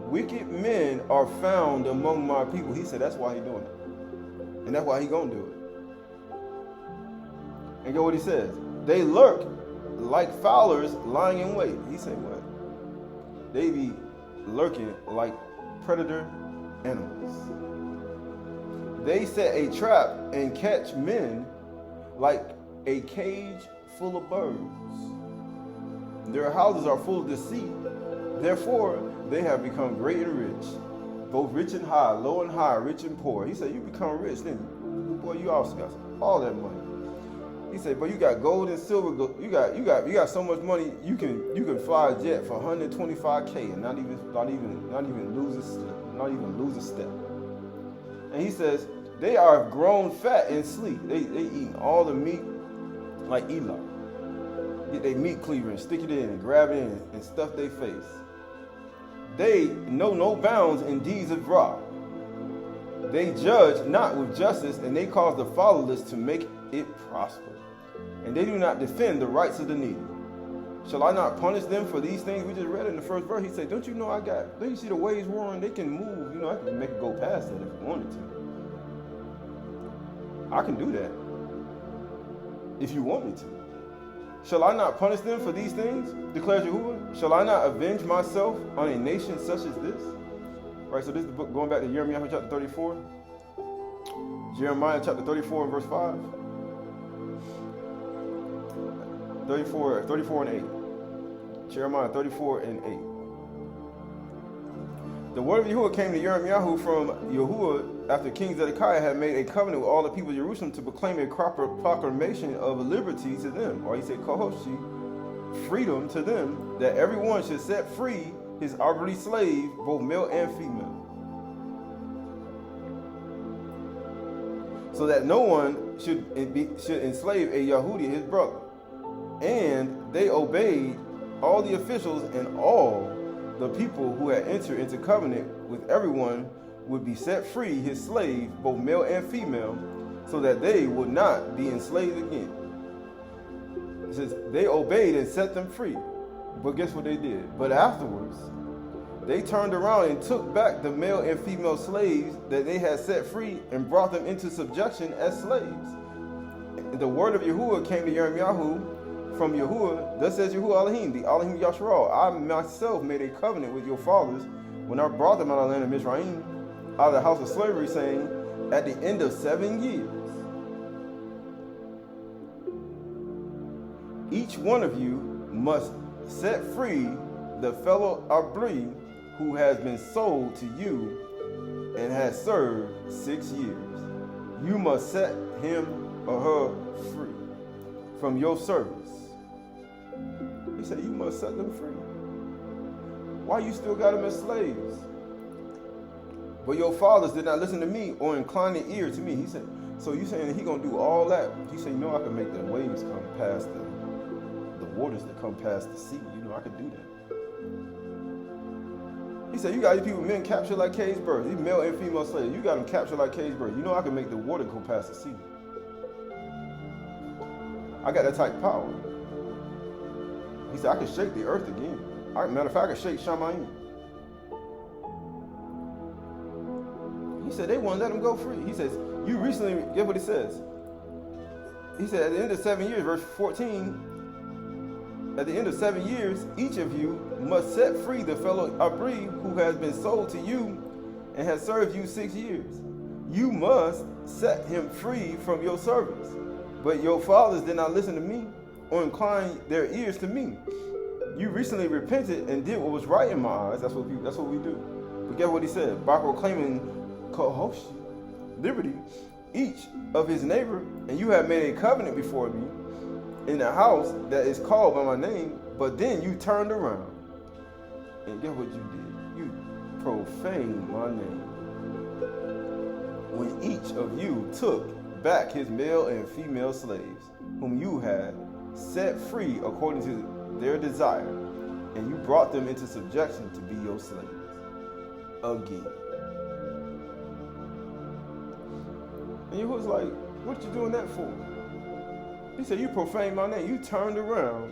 wicked men are found among my people. He said, that's why he's doing it. And that's why he's going to do it. And get what he says. They lurk like fowlers lying in wait. He said what? They be lurking like predator animals. They set a trap and catch men like a cage full of birds. Their houses are full of deceit. Therefore, they have become great and rich, both rich and high, low and high, rich and poor. He said, you become rich, then boy, you also got all that money. He said, but you got gold and silver. You got so much money. You can fly a jet for 125K and not even lose a step. And he says they are grown fat and sleek. They eat all the meat like Eli. Get their meat cleaver and stick it in and grab it in and stuff their face. They know no bounds in deeds of wrong. They judge not with justice, and they cause the fatherless to make it prosper. And they do not defend the rights of the needy. Shall I not punish them for these things? We just read it in the first verse. He said, don't you know don't you see the waves roaring? They can move. I can make it go past that if I wanted to. I can do that if you want me to. Shall I not punish them for these things? Declares Yahuwah. Shall I not avenge myself on a nation such as this? Right, so this is the book going back to Jeremiah chapter 34. Jeremiah chapter 34 and verse 5. 34 and 8. Jeremiah 34 and 8. The word of Yahuwah came to Jeremiah from Yahuwah after King Zedekiah had made a covenant with all the people of Jerusalem to proclaim a proclamation of liberty to them. Or he said, Kohoshi, freedom to them, that everyone should set free his arbitrary slave, both male and female. So that no one should enslave a Yahudi, his brother. And they obeyed all the officials, and all the people who had entered into covenant with everyone would be set free, his slave, both male and female, so that they would not be enslaved again. It says they obeyed and set them free. But guess what they did? But afterwards, they turned around and took back the male and female slaves that they had set free and brought them into subjection as slaves. The word of Yahuwah came to Jeremiah from Yahuwah. Thus says Yahuwah Elohim, the Elohim Yasharal. I myself made a covenant with your fathers when I brought them out of the land of Mizraim, out of the house of slavery, saying, at the end of 7 years, each one of you must set free the fellow Abri who has been sold to you and has served 6 years. You must set him or her free from your service. He said, you must set them free. Why you still got them as slaves? But your fathers did not listen to me or incline their ear to me. He said, so you saying he gonna do all that? He said, I can make the waves come past the waters that come past the sea. I can do that. He said, you got these people, men captured like cage birds. These male and female slaves, you got them captured like cage birds. I can make the water go past the sea. I got that type of power. He said, I can shake the earth again. Matter of fact, I can shake shmny'ay. He said, they won't let him go free. He says, you recently, get what he says. He said, at the end of 7 years, verse 14, at the end of 7 years, each of you must set free the fellow Abri who has been sold to you and has served you 6 years. You must set him free from your service. But your fathers did not listen to me or incline their ears to me. You recently repented and did what was right in my eyes. That's what we do. But guess what he said? By proclaiming Kohoshi, liberty, each of his neighbor, and you have made a covenant before me in the house that is called by my name, but then you turned around. And guess what you did? You profaned my name. When each of you took back his male and female slaves, whom you had set free according to their desire, and you brought them into subjection to be your slaves again. And you was like, what you doing that for? He said, you profaned my name. You turned around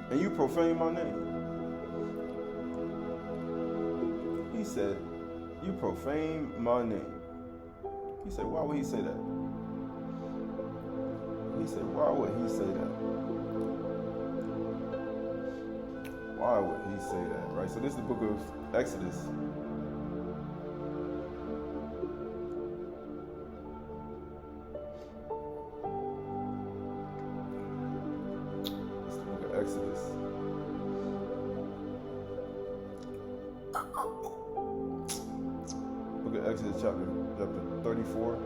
and you profaned my name. He said, you profaned my name. He said, why would he say that? He said, why would he say that? Why would he say that, right? So this is the book of Exodus. It's the book of Exodus. Book of Exodus chapter 34.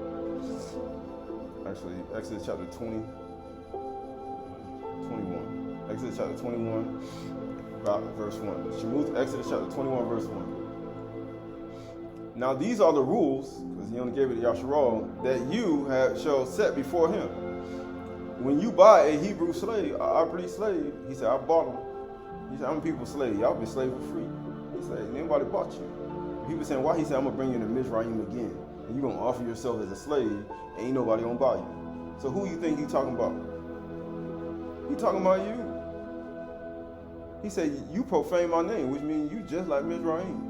Actually, Exodus chapter 21. Exodus chapter 21, verse 1. Shmny'ay, Exodus chapter 21, verse 1. Now these are the rules, because he only gave it to Yasharal, that you shall set before him. When you buy a Hebrew slave, an Abri slave, he said, I bought him. He said, I'm a people's slave. Y'all been slave for free. He said, nobody bought you. He was saying, why? He said, I'm going to bring you to Mizraim again. And you're going to offer yourself as a slave, and ain't nobody going to buy you. So who you think he talking about? He talking about you. He said, you profane my name, which means you just like Mizraim.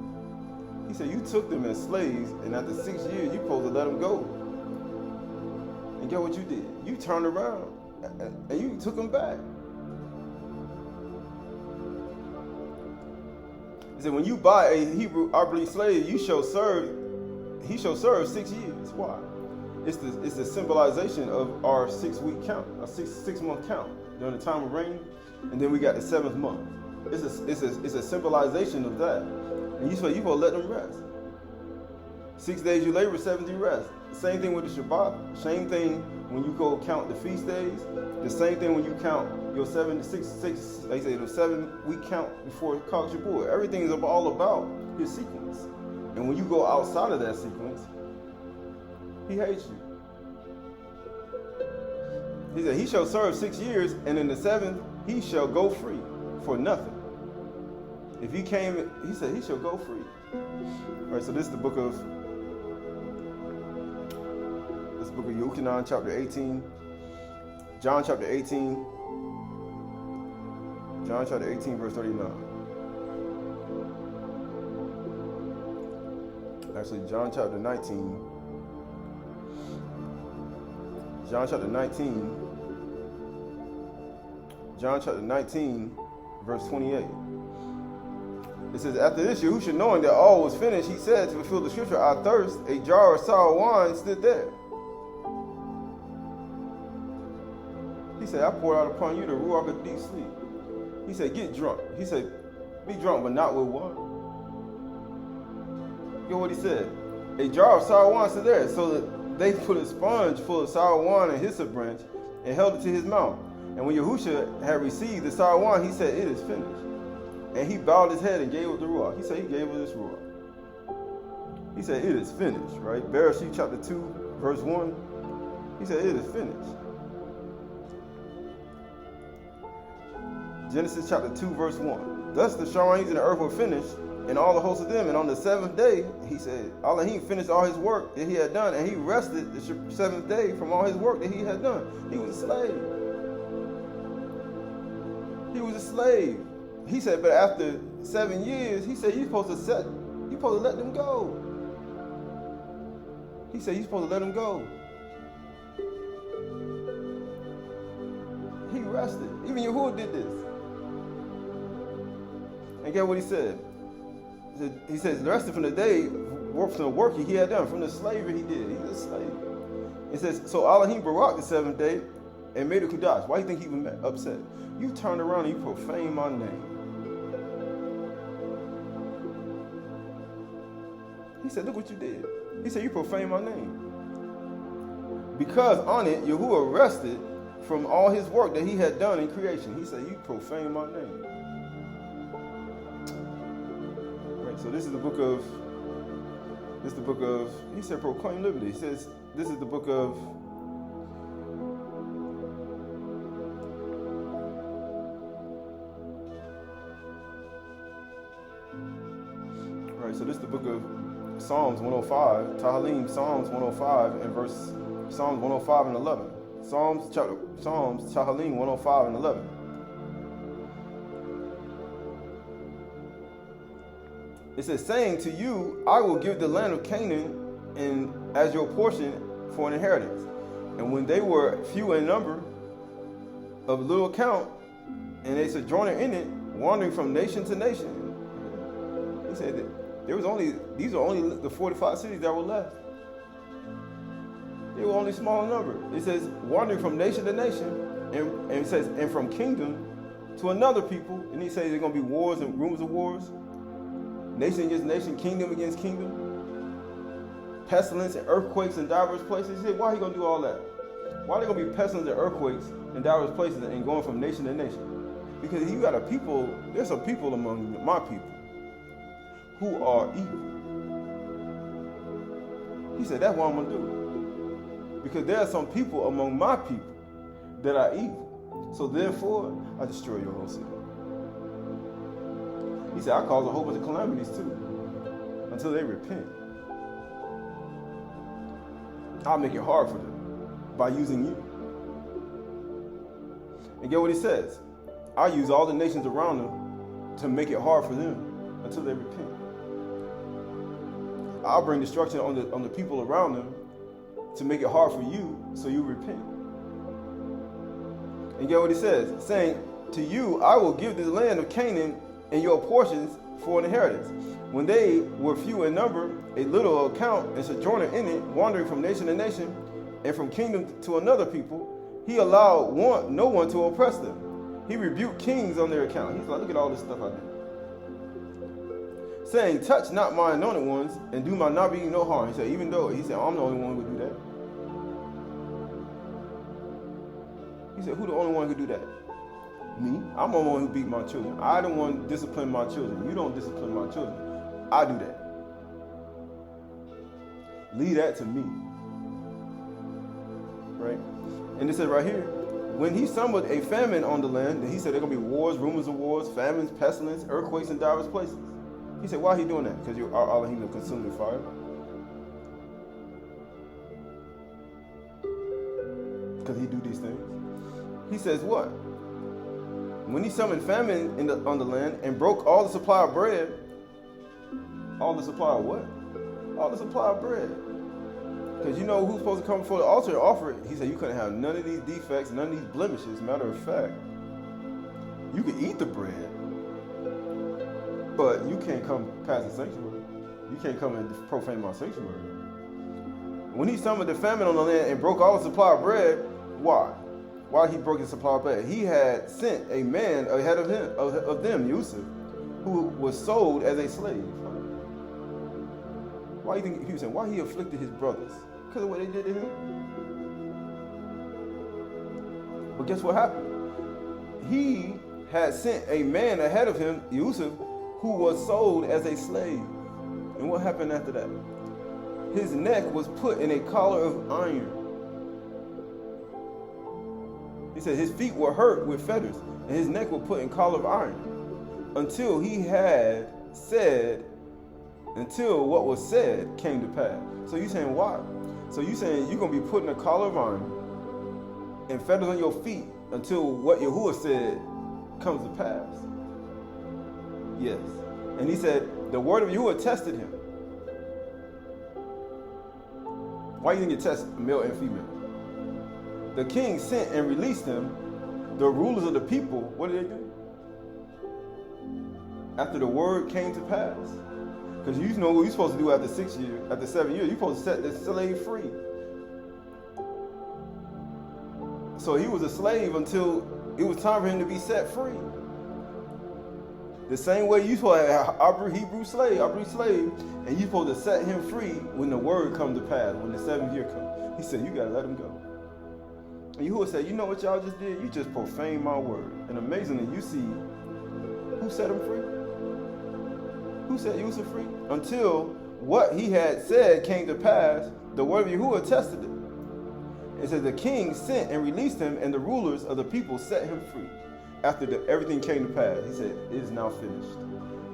He said, you took them as slaves, and after 6 years, you supposed to let them go. And get what you did? You turned around, and you took them back. He said, when you buy a Hebrew Abri slave, he shall serve 6 years. Why? It's the symbolization of our 6-week count, a 6-month count during the time of rain, and then we got the 7th month. It's a symbolization of that. And you supposed to let them rest. 6 days you labor, 7 you rest. Same thing with the Shabbat. Same thing when you go count the feast days. The same thing when you count your 7 to 6. They say the 7-week count before Kal Shabuah. Everything is all about his sequence. And when you go outside of that sequence, he hates you. He said, he shall serve 6 years, and in the 7th, he shall go free for nothing. If he came, he said, he shall go free. All right, so this is the book of Yochanan, chapter 18. John chapter 18, verse 39. Actually, John chapter 19, verse 28. It says, after this, Yahusha, knowing that all was finished, he said, to fulfill the scripture, I thirst. A jar of sour wine stood there. He said, I poured out upon you the ruach of deep sleep. He said, get drunk. He said, be drunk, but not with wine. Get what he said. A jar of sour wine stood there, so that they put a sponge full of sour wine and hyssop branch and held it to his mouth. And when Yahusha had received the sour wine, he said, it is finished. And he bowed his head and gave it the ruach. He said, he gave it this ruach. He said, it is finished, right? Bereshit chapter 2, verse 1. He said, it is finished. Genesis chapter 2, verse 1. Thus the Shmny'ay and the earth were finished, and all the hosts of them. And on the 7th day, he said, Elohim finished all his work that he had done, and he rested the 7th day from all his work that he had done. He was a slave. He was a slave. He said, but after 7 years, he said, you're supposed to let them go. He said, you're supposed to let them go. He rested. Even Yahuwah did this. And get what he said. He says, rested from the day, from the work he had done, from the slavery he did. He was a slave. It says, so Elohim Barak the 7th day and made a kudash. Why do you think he was upset? You turned around and you profaned my name. He said, look what you did. He said, you profaned my name. Because on it, Yahuwah rested from all his work that he had done in creation. He said, you profaned my name. Right, so this is the book of, he said, proclaim liberty. He says, this is the book of, so this is the book of Psalms 105, Tahalim, Psalms 105 and Psalms 105 and 11. Psalms, Tahalim 105 and 11. It says, saying to you, I will give the land of Canaan as your portion for an inheritance. And when they were few in number, of little account, and a sojourner in it, wandering from nation to nation. He said that these are only the 45 cities that were left. They were only small in number. It says wandering from nation to nation, and it says, and from kingdom to another people. And he says there's going to be wars and rumors of wars, nation against nation, kingdom against kingdom, pestilence and earthquakes in diverse places. He said, why are he going to do all that? Why are there going to be pestilence and earthquakes in diverse places and going from nation to nation? Because you got a people, there's some people among my people who are evil. He said, that's what I'm going to do. Because there are some people among my people that are evil. So therefore, I destroy your whole city. He said, I cause a whole bunch of calamities too, until they repent. I'll make it hard for them by using you. And get what he says. I use all the nations around them to make it hard for them until they repent. I'll bring destruction on the people around them to make it hard for you, so you repent. And get what he says, saying, to you I will give this land of Canaan and your portions for an inheritance. When they were few in number, a little account, and sojourner in it, wandering from nation to nation, and from kingdom to another people, he allowed no one to oppress them. He rebuked kings on their account. He's like, look at all this stuff I did. Saying, touch not my anointed ones, and do my Nabi no harm. He said, I'm the only one who would do that. He said, who the only one who could do that? Me. I'm the one who beat my children. I don't want to discipline my children. You don't discipline my children. I do that. Leave that to me. Right? And it says right here, when he summoned a famine on the land, he said there are going to be wars, rumors of wars, famines, pestilence, earthquakes in diverse places. He said, why are he doing that? Because you are Elohim of consuming fire. Because he do these things. He says what? When he summoned famine on the land and broke all the supply of bread, all the supply of what? All the supply of bread. Because you know who's supposed to come before the altar and offer it? He said you couldn't have none of these defects, none of these blemishes. Matter of fact, you could eat the bread, but you can't come past the sanctuary. You can't come and profane my sanctuary. When he summoned the famine on the land and broke all the supply of bread, why? Why he broke his supply of bread? He had sent a man ahead of him, of them, Yusuf, who was sold as a slave. Why do you think he was saying? Why he afflicted his brothers? Because of what they did to him. But guess what happened? He had sent a man ahead of him, Yusuf, who was sold as a slave. And what happened after that? His neck was put in a collar of iron. He said his feet were hurt with fetters, and his neck was put in collar of iron, until what was said came to pass. So you saying why? So you saying you're going to be put in a collar of iron and fetters on your feet until what Yahuwah said comes to pass. Yes. And he said the word of Yahuwah tested him. Why do you think it tests male and female? The king sent and released him. The rulers of the people, what did they do? After the word came to pass. Because you know what you're supposed to do after 7 years. You're supposed to set the slave free. So he was a slave until it was time for him to be set free. The same way you supposed to have Hebrew slave, and you're supposed to set him free when the word comes to pass, when the 7th year comes. He said, you got to let him go. And Yahuwah said, you know what y'all just did? You just profaned my word. And amazingly, you see, who set him free? Who set Yusuf free? Until what he had said came to pass, the word of Yahuwah tested it. It says the king sent and released him, and the rulers of the people set him free. After everything came to pass, he said, it is now finished.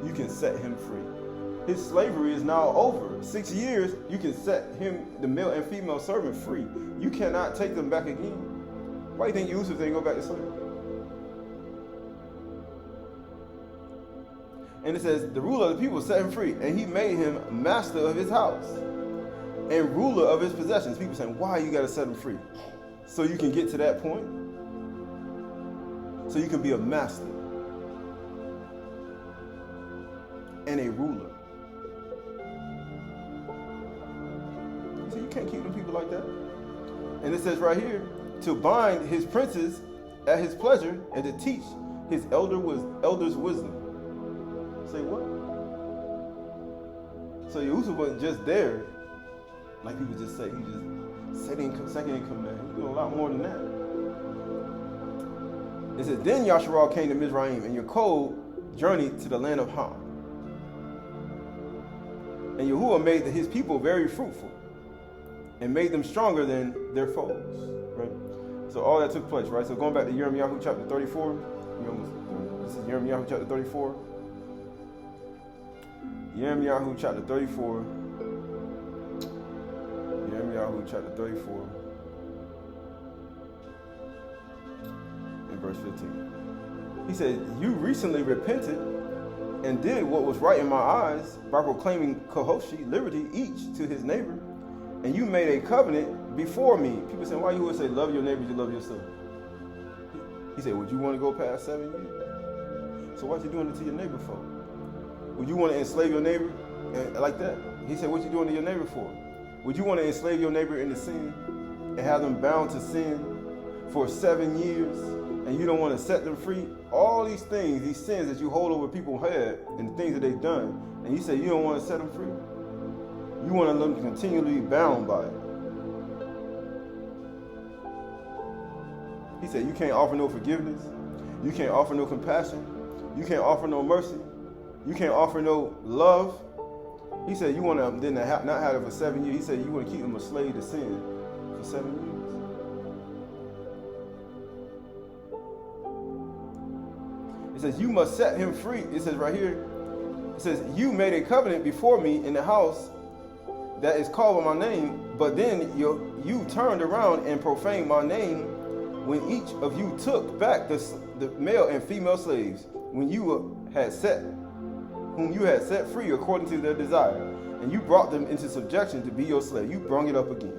You can set him free. His slavery is now over. 6 years, you can set him, the male and female servant, free. You cannot take them back again. Why do you think Yusuf didn't go back to slavery? And it says, the ruler of the people set him free, and he made him master of his house and ruler of his possessions. People saying, why you got to set him free? So you can get to that point? So you can be a master. and a ruler. So you can't keep them people like that. And it says right here, to bind his princes at his pleasure and to teach his elders wisdom. Say what? So Yahushua wasn't just there, like people just say. He just second in command. He's doing a lot more than that. It says, then Yasharal came to Mizraim, and Yaakov journeyed to the land of Ham. And Yahuwah made his people very fruitful, and made them stronger than their foes. Right? So all that took place, right? So going back to Jeremiah chapter 34. This is Jeremiah chapter 34. Jeremiah chapter 34. Jeremiah chapter 34. In verse 15. He said, you recently repented and did what was right in my eyes by proclaiming chdsh, liberty, each to his neighbor. And you made a covenant before me. People say, why you would say, love your neighbor, you love yourself? He said, would you want to go past 7 years? So what you doing it to your neighbor for? Would you want to enslave your neighbor like that? He said, what you doing to your neighbor for? Would you want to enslave your neighbor into sin and have them bound to sin for 7 years, and you don't want to set them free? All these things, these sins that you hold over people's head and the things that they've done, and you say you don't want to set them free? You want them to continually be bound by it. He said you can't offer no forgiveness. You can't offer no compassion. You can't offer no mercy. You can't offer no love. He said you want them then to not have it for 7 years. He said you want to keep them a slave to sin for 7 years. It says you must set him free. It says right here, it says you made a covenant before me in the house that is called by my name, but then you turned around and profaned my name when each of you took back the male and female slaves whom you had set free according to their desire, and you brought them into subjection to be your slave. You brung it up again.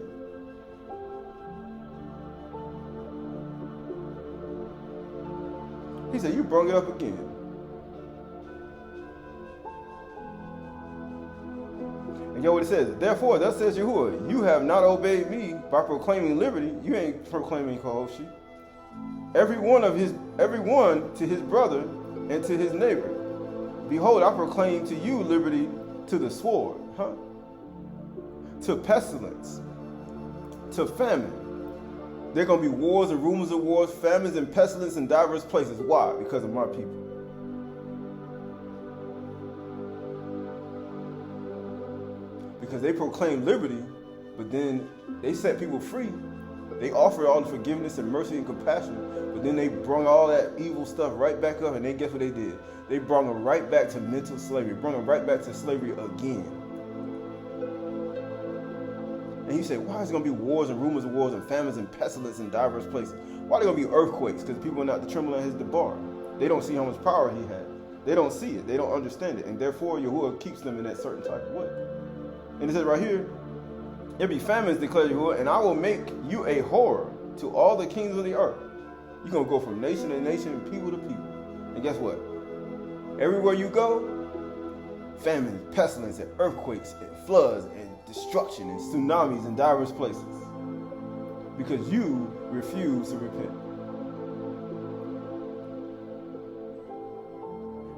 He said, you brung it up again. And get what it says. Therefore, thus says Yahuwah, you have not obeyed me by proclaiming liberty. You ain't proclaiming chdsh. Every one to his brother and to his neighbor. Behold, I proclaim to you liberty to the sword, to pestilence, to famine. There are going to be wars and rumors of wars, famines and pestilence in diverse places. Why? Because of my people. Because they proclaim liberty, but then they set people free. They offer all the forgiveness and mercy and compassion, but then they brought all that evil stuff right back up, and then guess what they did? They brought them right back to mental slavery, brought them right back to slavery again. And you say, why is there going to be wars and rumors of wars and famines and pestilence in diverse places? Why are there going to be earthquakes? Because people are not trembling at his debar. They don't see how much power he had. They don't see it. They don't understand it. And therefore, Yahuwah keeps them in that certain type of way. And it says right here, there be famines, declares Yahuwah, and I will make you a horror to all the kings of the earth. You're going to go from nation to nation and people to people. And guess what? Everywhere you go, famine, pestilence, and earthquakes, and floods, and destruction, and tsunamis in diverse places. Because you refuse to repent.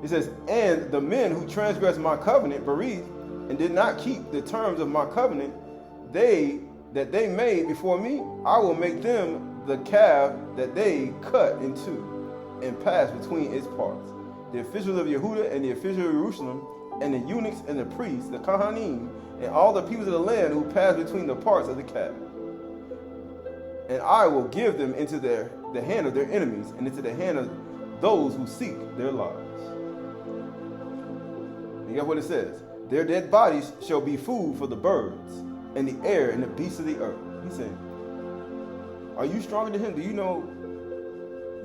It says, and the men who transgressed my covenant, bereaved, and did not keep the terms of my covenant, they made before me, I will make them the calf that they cut in two and pass between its parts. The officials of Yehuda and the officials of Jerusalem, and the eunuchs and the priests, the Kohanim, and all the peoples of the land who pass between the parts of the calf. And I will give them into the hand of their enemies, and into the hand of those who seek their lives. And guess what it says? Their dead bodies shall be food for the birds, and the air, and the beasts of the earth. He said, are you stronger than him? Do you know,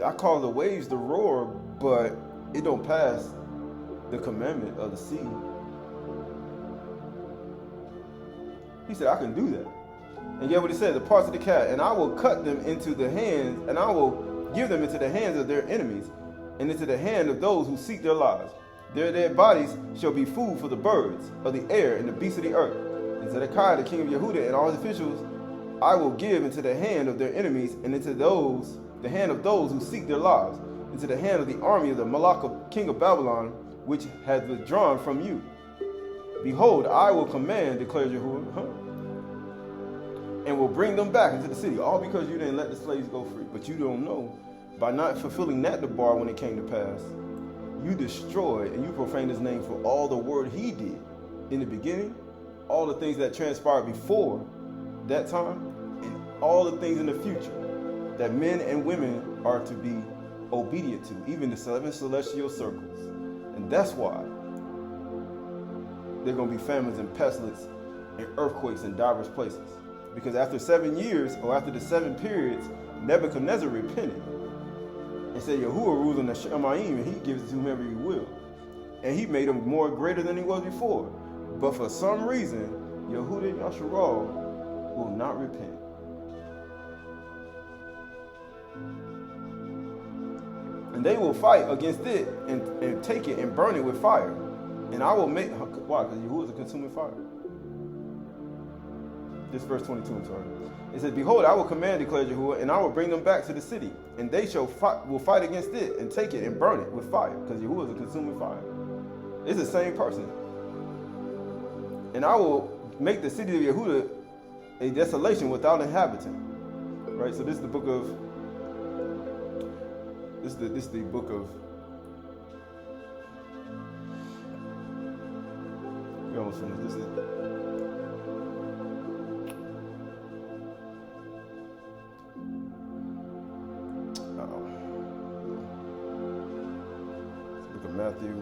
I call the waves to roar, but it don't pass the commandment of the sea. He said, I can do that. And yet what he said, the parts of the calf, and I will cut them into the hands, and I will give them into the hands of their enemies, and into the hand of those who seek their lives. Their dead bodies shall be food for the birds of the air and the beasts of the earth. And Zedekiah, the king of Yehudah, and all his officials, I will give into the hand of their enemies, and into the hand of those who seek their lives, into the hand of the army of the Malach, king of Babylon, which hath withdrawn from you. Behold, I will command, declares Yahuwah, and will bring them back into the city, all because you didn't let the slaves go free. But you don't know, by not fulfilling that debar when it came to pass, you destroyed and you profaned his name for all the word he did in the beginning, all the things that transpired before that time, and all the things in the future that men and women are to be obedient to, even the 7 celestial circles. And that's why there are going to be famines and pestilence and earthquakes in diverse places. Because after 7 years, or after the 7 periods, Nebuchadnezzar repented and said, Yahuwah rules in the shmny'ay, and he gives it to whomever he will. And he made him more greater than he was before. But for some reason, Yehudah and Yasharal will not repent. And they will fight against it and take it and burn it with fire. And I will make, why? Because Yahuwah is a consuming fire. This verse 22, I'm sorry. It says, behold, I will command, declares Yahuwah, and I will bring them back to the city. And they will fight against it and take it and burn it with fire. Because Yahuwah is a consuming fire. It's the same person. And I will make the city of Yehudah a desolation without inhabitant. Right? So this is the book of, this is the book of, we almost finished. This is, book of Matthew.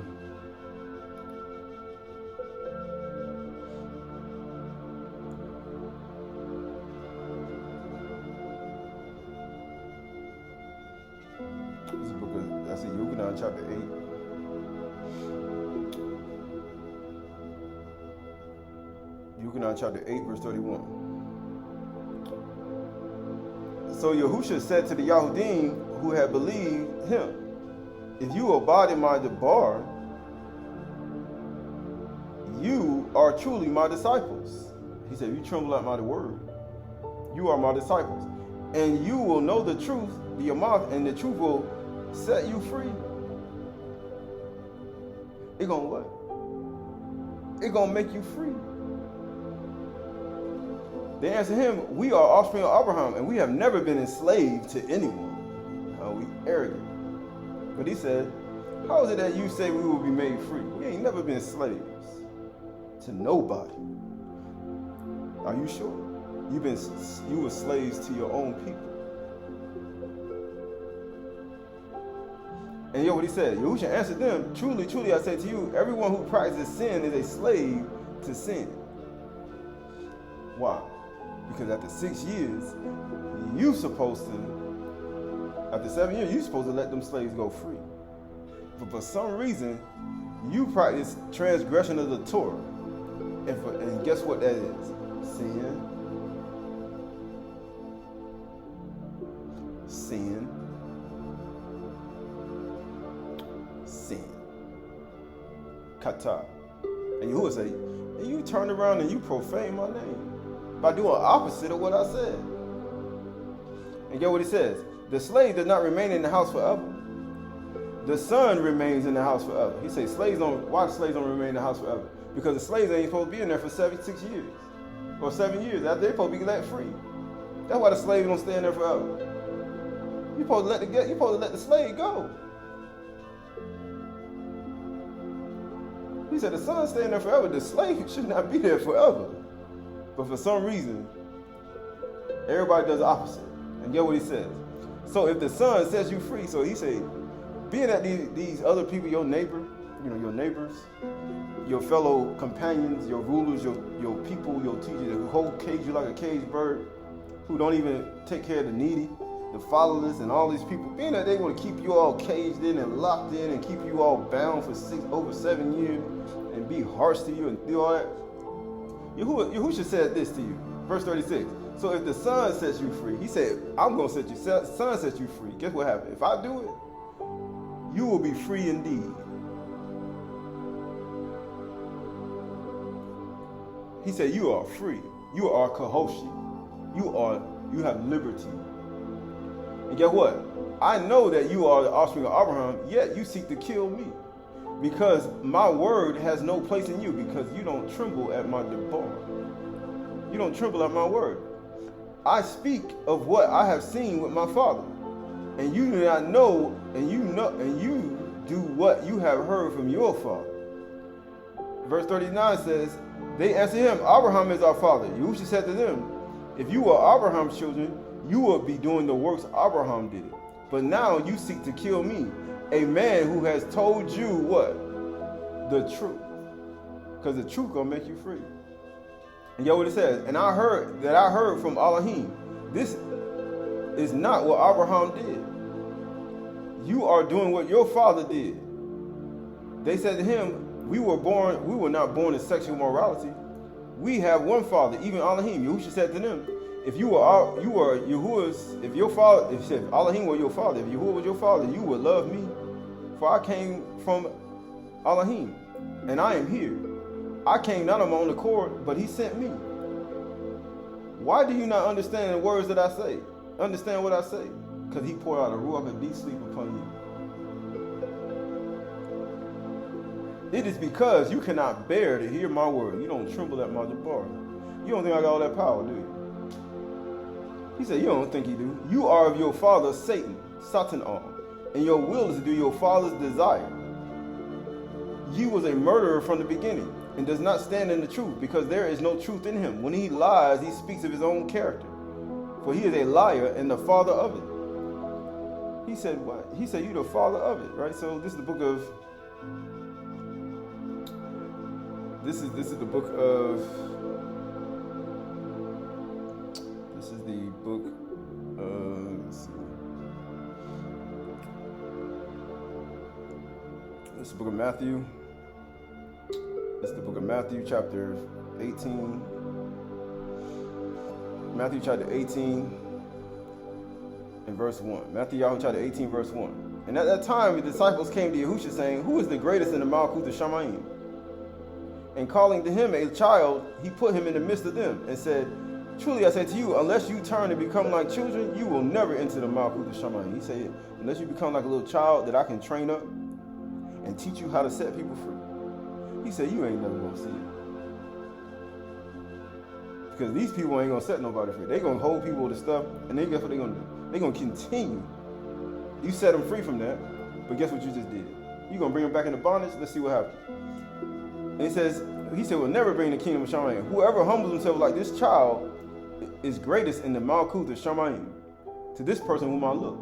This is the book of, I see Yukonon chapter 8. Yukonon chapter 8, verse 31. So Yahusha said to the Yahudim who had believed him, if you abide in my debar, you are truly my disciples. He said, if you tremble at my word, you are my disciples. And you will know the truth, your mouth, and the truth will set you free. It gonna what? It gonna make you free. They answered him, we are offspring of Abraham, and we have never been enslaved to anyone. How we arrogant. But he said, how is it that you say we will be made free? We ain't never been slaves to nobody. Are you sure? You were slaves to your own people. And what he said, Yahushua answered them, truly, truly, I say to you, everyone who practices sin is a slave to sin. Why? Because after 6 years, after 7 years, you're supposed to let them slaves go free. But for some reason, you practice transgression of the Torah. And guess what that is? Sin. Sin. Sin. Kata. And Yahuwah say, and you turn around and you profane my name by doing opposite of what I said. And get what he says. The slave does not remain in the house forever. The son remains in the house forever. He says why slaves don't remain in the house forever? Because the slaves ain't supposed to be in there for 76 years. Or 7 years. After they're supposed to be let free. That's why the slave don't stay in there forever. You're supposed to let the slave go. He said the son stay in there forever. The slave should not be there forever. But for some reason, everybody does the opposite. And get what he says. So if the son sets you free, so he said, being that these other people, your neighbor, your neighbors, your fellow companions, your rulers, your people, your teachers, who cage you like a caged bird, who don't even take care of the needy, the fatherless, and all these people, being that they want to keep you all caged in and locked in and keep you all bound for over 7 years and be harsh to you and do all that. Yahushua said this to you, verse 36. So if the son sets you free, he said, I'm going to set you, son sets you free. Guess what happened? If I do it, you will be free indeed. He said, you are free. You are chdsh. You have liberty. And guess what? I know that you are the offspring of Abraham, yet you seek to kill me. Because my word has no place in you, because you don't tremble at my debar. You don't tremble at my word. I speak of what I have seen with my father, and you do not know, and you do what you have heard from your father. Verse 39 says, they answered him, Abraham is our father. Yahushua said to them, if you were Abraham's children, you would be doing the works Abraham did. But now you seek to kill me, a man who has told you what? The truth. Because the truth gonna make you free. And get what it says. And I heard from Elohim. This is not what Abraham did. You are doing what your father did. They said to him, we were not born in sexual morality. We have one father, even Elohim. Yahushua said to them, if you were Yahuwah's, if Elohim were your father, if Yahuwah was your father, you would love me. For I came from Elohim, and I am here. I came not of my own accord, but he sent me. Why do you not understand the words that I say? Understand what I say? Because he poured out a ruach of deep sleep upon you. It is because you cannot bear to hear my word. You don't tremble at my debar. You don't think I got all that power, do you? He said, you don't think you do. You are of your father, Satan, and your will is to do your father's desire. You was a murderer from the beginning, and does not stand in the truth, because there is no truth in him. When he lies, he speaks of his own character, for he is a liar and the father of it. He said, what? He said, you the father of it, right? So this is the book of, this is the book of, let's see. This is the book of Matthew. This is the book of Matthew, chapter 18. Matthew chapter 18 and verse 1. Matthew chapter 18, verse 1. And at that time, the disciples came to Yahushua, saying, who is the greatest in the Malkuth of shmny'ay? And calling to him a child, he put him in the midst of them, and said, truly I say to you, unless you turn and become like children, you will never enter the Malkuth of shmny'ay. He said, unless you become like a little child that I can train up and teach you how to set people free. He said, you ain't never gonna see it. Because these people ain't gonna set nobody free. They gonna hold people with stuff, and then guess what they gonna do? They gonna continue. You set them free from that, but guess what you just did? You gonna bring them back into bondage? Let's see what happens. And he said, we'll never bring the kingdom of shmny'ay. Whoever humbles himself like this child is greatest in the Malkuth of shmny'ay. To this person whom I look,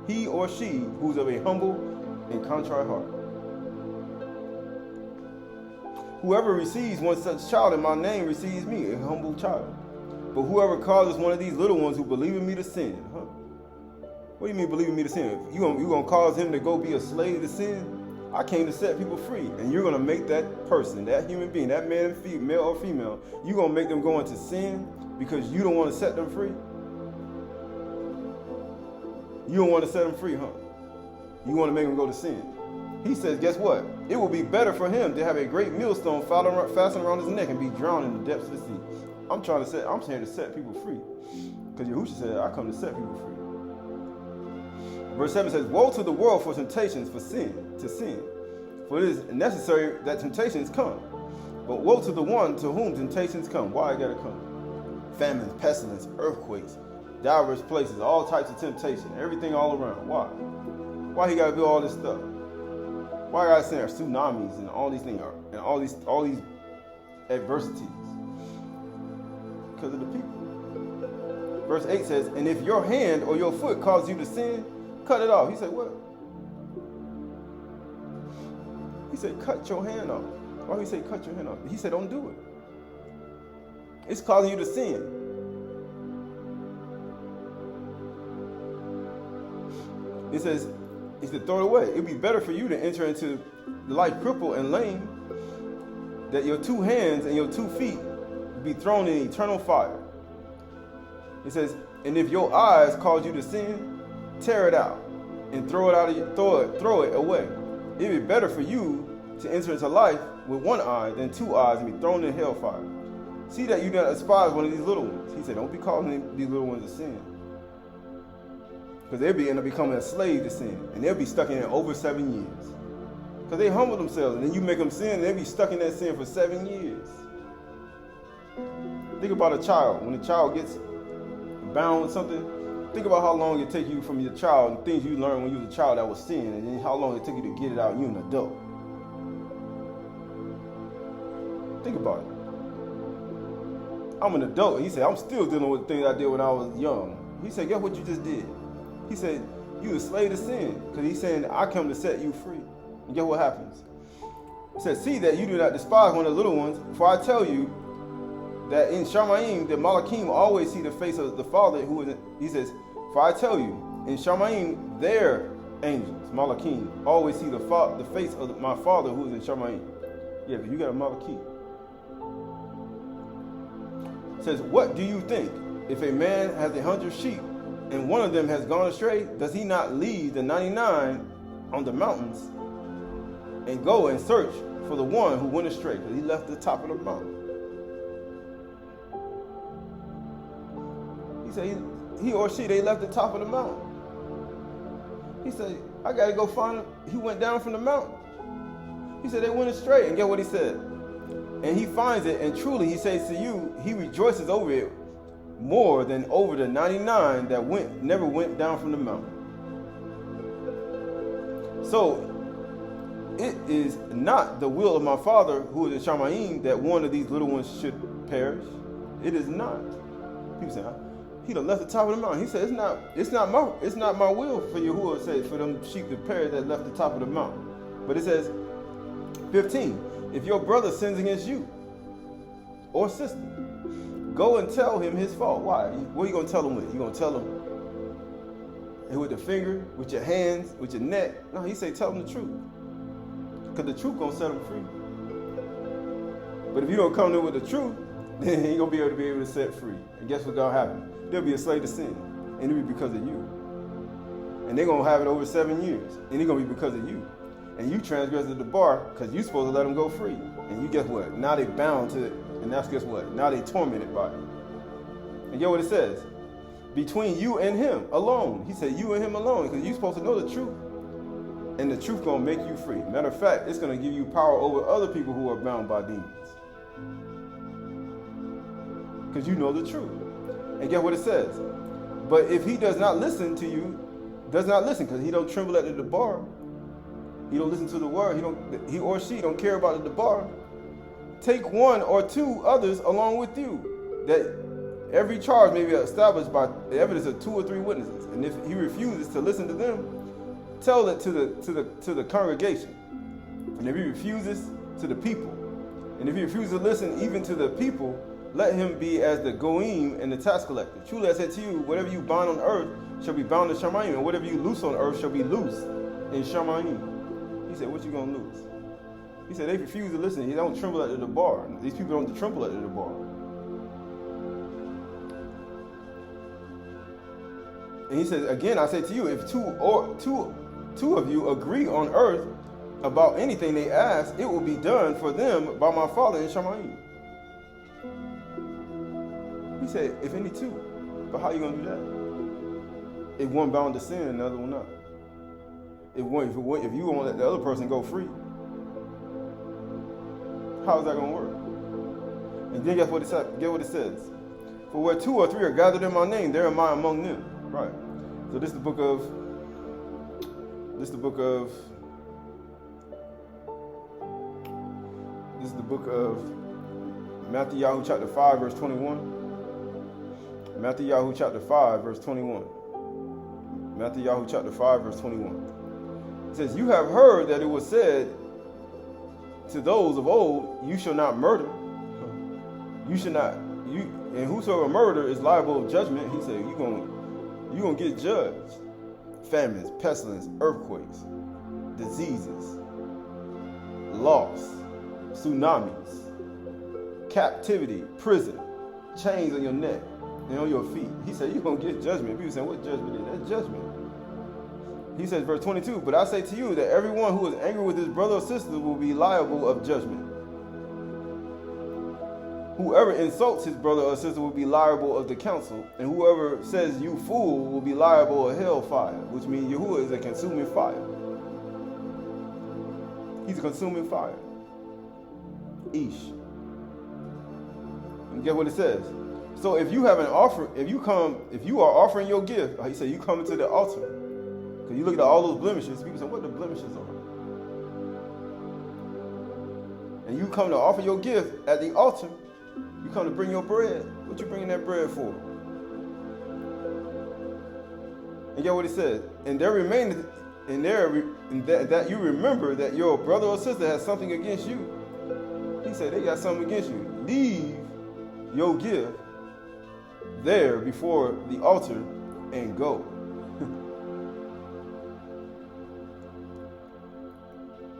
he or she who's of a humble and contrite heart. Whoever receives one such child in my name receives me, a humble child. But whoever causes one of these little ones who believe in me to sin, What do you mean believe in me to sin? You gonna cause him to go be a slave to sin? I came to set people free, and you're gonna make that person, that human being, that man and female, male or female, you're gonna make them go into sin because you don't want to set them free? You don't want to set them free, huh? You want to make them go to sin. He says, guess what? It will be better for him to have a great millstone fastened around his neck and be drowned in the depths of the sea. I'm here to set people free. Because Yahushua said, I come to set people free. Verse 7 says, woe to the world for temptations, to sin. For it is necessary that temptations come. But woe to the one to whom temptations come. Why it gotta come? Famines, pestilence, earthquakes, diverse places, all types of temptation, everything all around. Why? Why he gotta do all this stuff? Why I gotta send tsunamis and all these things and all these adversities? Because of the people. Verse 8 says, and if your hand or your foot causes you to sin, cut it off. He said, what? He said, cut your hand off. Why would he say cut your hand off? He said, don't do it. It's causing you to sin. He says, throw it away. It'd be better for you to enter into life crippled and lame, that your two hands and your 2 feet be thrown in eternal fire. He says, and if your eyes cause you to sin, tear it out and throw it away. It'd be better for you to enter into life with one eye, then 2 eyes, and be thrown in hellfire. See that you do not despise one of these little ones. He said, don't be causing these little ones to sin. Because they'll end up becoming a slave to sin. And they'll be stuck in it over 7 years. Because they humble themselves, and then you make them sin, and they'll be stuck in that sin for 7 years. Think about a child. When a child gets bound with something, think about how long it takes you from your child and things you learned when you was a child that was sin, and then how long it took you to get it out, you an adult. Think about it. I'm an adult. He said, I'm still dealing with things I did when I was young. He said, guess what you just did? He said, you a slave to sin. Because he's saying, I come to set you free. And guess what happens? He said, see that you do not despise one of the little ones, for I tell you that in shmny'ay, the Malachim always see the face of the Father who is in, he says, for I tell you, in shmny'ay, their angels, Malachim, always see the face of my Father who is in shmny'ay. Yeah, but you got a Malachim. Says, what do you think? If a man has 100 sheep and one of them has gone astray, does he not leave the 99 on the mountains and go and search for the one who went astray? Because he left the top of the mountain. He said he or she, they left the top of the mountain. He said, I got to go find him. He went down from the mountain. He said they went astray. And guess what he said? And he finds it, and truly he says to you, he rejoices over it more than over the 99 that never went down from the mountain. So it is not the will of my Father who is in shmny'ay that one of these little ones should perish. It is not. People say, he done left the top of the mountain. He said, it's not my will for Yahuwah said for them sheep to perish that left the top of the mountain. But it says, 15. If your brother sins against you or sister, go and tell him his fault. Why? What are you going to tell him with? You going to tell him with the finger, with your hands, with your neck? No, he say tell him the truth. Because the truth going to set him free. But if you don't come to him with the truth, then he ain't going to be able to set free. And guess what's going to happen? They'll be a slave to sin. And it'll be because of you. And they're going to have it over 7 years. And it's going to be because of you. And you transgressed the bar because you're supposed to let them go free. And you guess what? Now they bound to it. And that's guess what? Now they tormented by it. And get what it says. Between you and him alone. He said you and him alone. Because you're supposed to know the truth. And the truth going to make you free. Matter of fact, it's going to give you power over other people who are bound by demons. Because you know the truth. And get what it says. But if he does not listen to you, does not listen because he don't tremble at the bar. He don't listen to the word. He or she don't care about the bar. Take 1 or 2 others along with you, that every charge may be established by the evidence of 2 or 3 witnesses. And if he refuses to listen to them, tell it to the congregation. And if he refuses, to the people. And if he refuses to listen even to the people, let him be as the goyim and the tax collector. Truly I said to you, whatever you bind on earth shall be bound in shmny'ay, and whatever you loose on earth shall be loose in shmny'ay. He said, what you gonna lose? He said, they refuse to listen. He don't tremble at the bar. These people don't tremble at the bar. And he says, again, I say to you, if two of you agree on earth about anything they ask, it will be done for them by my Father in shmny'ay. He said, if any two. But how you gonna do that? If one bound to sin and the other one not. If you want to let the other person go free, how is that going to work? And then guess what it says? For where 2 or 3 are gathered in my name, there am I among them. Right. So this is the book of Matthew chapter 5 verse 21. Matthew chapter 5 verse 21. Matthew chapter 5 verse 21. It says, you have heard that it was said to those of old, you shall not murder. And whosoever murder is liable of judgment. He said, you're gonna get judged. Famines, pestilence, earthquakes, diseases, loss, tsunamis, captivity, prison, chains on your neck and on your feet. He said, you're gonna get judgment. People saying, what judgment is that? That's judgment. He says, verse 22, but I say to you that everyone who is angry with his brother or sister will be liable of judgment. Whoever insults his brother or sister will be liable of the council, and whoever says you fool will be liable of hellfire, which means Yahuwah is a consuming fire. He's a consuming fire. Ish. And get what it says. So if you have an offer, if you are offering your gift, he said you come into the altar. Because you look at all those blemishes, people say, what the blemishes are? And you come to offer your gift at the altar, you come to bring your bread. What you bringing that bread for? And get what it says. And there remained, that you remember that your brother or sister has something against you. He said they got something against you. Leave your gift there before the altar and go.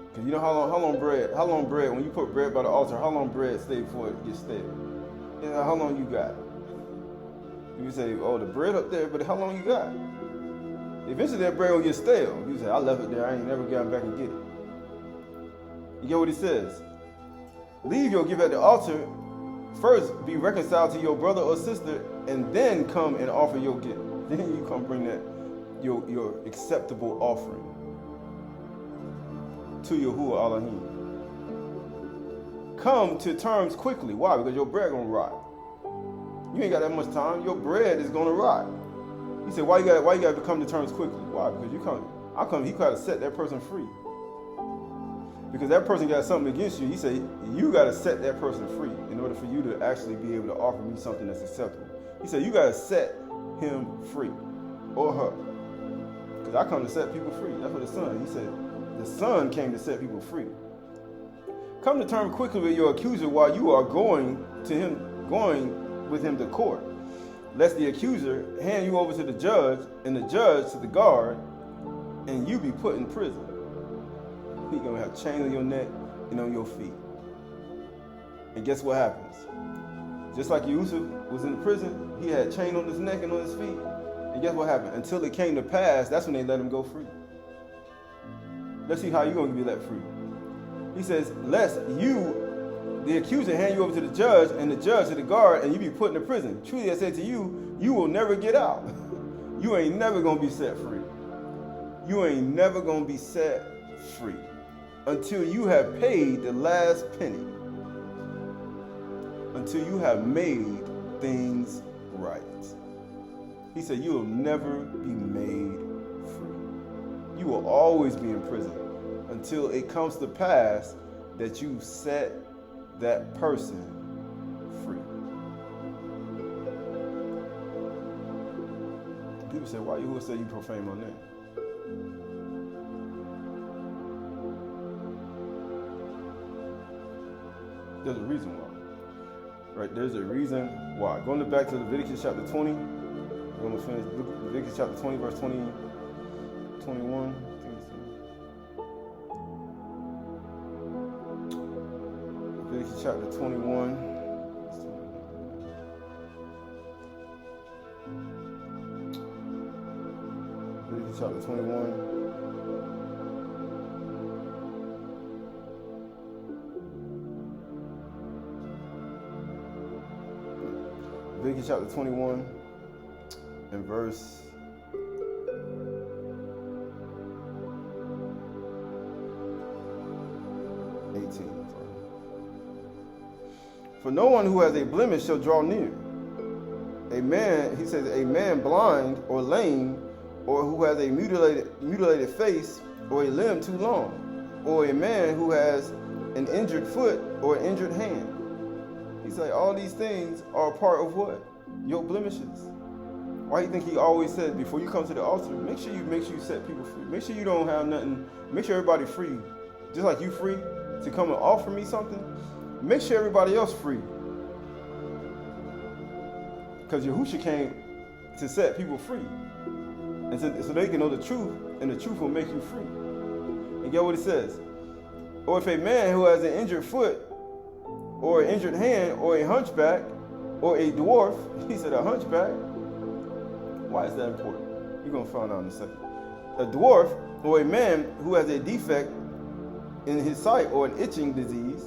Because you know how long bread, when you put bread by the altar, how long bread stay before it gets stale? You know, how long you got? You say, oh, the bread up there, but how long you got? Eventually that bread will get stale. You say, I left it there, I ain't never gotten back and get it. You get what he says? Leave your gift at the altar. First, be reconciled to your brother or sister, and then come and offer your gift. Then you come bring that your acceptable offering to Yahuwah Elohim. Come to terms quickly. Why? Because your bread gonna rot. You ain't got that much time. Your bread is gonna rot. He said, why you gotta come to terms quickly? Why? Because he gotta set that person free. Because that person got something against you. He said, you gotta set that person free in order for you to actually be able to offer me something that's acceptable. He said, you gotta set him free. Or her. Because I come to set people free. That's what the Son, he said, the Son came to set people free. Come to terms quickly with your accuser while you are going with him to court, lest the accuser hand you over to the judge, and the judge to the guard, and you be put in prison. He's gonna have chains on your neck and on your feet. And guess what happens? Just like Yusuf was in the prison, he had a chain on his neck and on his feet. And guess what happened? Until it came to pass, that's when they let him go free. Let's see how you're going to be let free. He says, lest the accuser, hand you over to the judge, and the judge to the guard, and you be put in the prison. Truly I say to you, you will never get out. You ain't never going to be set free. You ain't never going to be set free until you have paid the last penny. Until you have made things right. He said, you will never be made free. You will always be in prison until it comes to pass that you set that person free. People say, why you say you profane my name? There's a reason why. Right, there's a reason why. Going back to Leviticus chapter 20, we're going to finish Leviticus chapter 20, verse 20, 21. Leviticus chapter 21. Leviticus chapter 21. Leviticus chapter 21 and verse 18. For no one who has a blemish shall draw near. A man, he says, a man blind or lame, or who has a mutilated face, or a limb too long, or a man who has an injured foot or an injured hand. He's like, all these things are a part of what? Your blemishes. Why do you think he always said, before you come to the altar, make sure you set people free. Make sure you don't have nothing. Make sure everybody free. Just like you free to come and offer me something, make sure everybody else free. Because Yahushua came to set people free. And so they can know the truth, and the truth will make you free. And get what it says. Or if a man who has an injured foot, or an injured hand, or a hunchback, or a dwarf, he said a hunchback. Why is that important? You're going to find out in a second. A dwarf, or a man who has a defect in his sight, or an itching disease,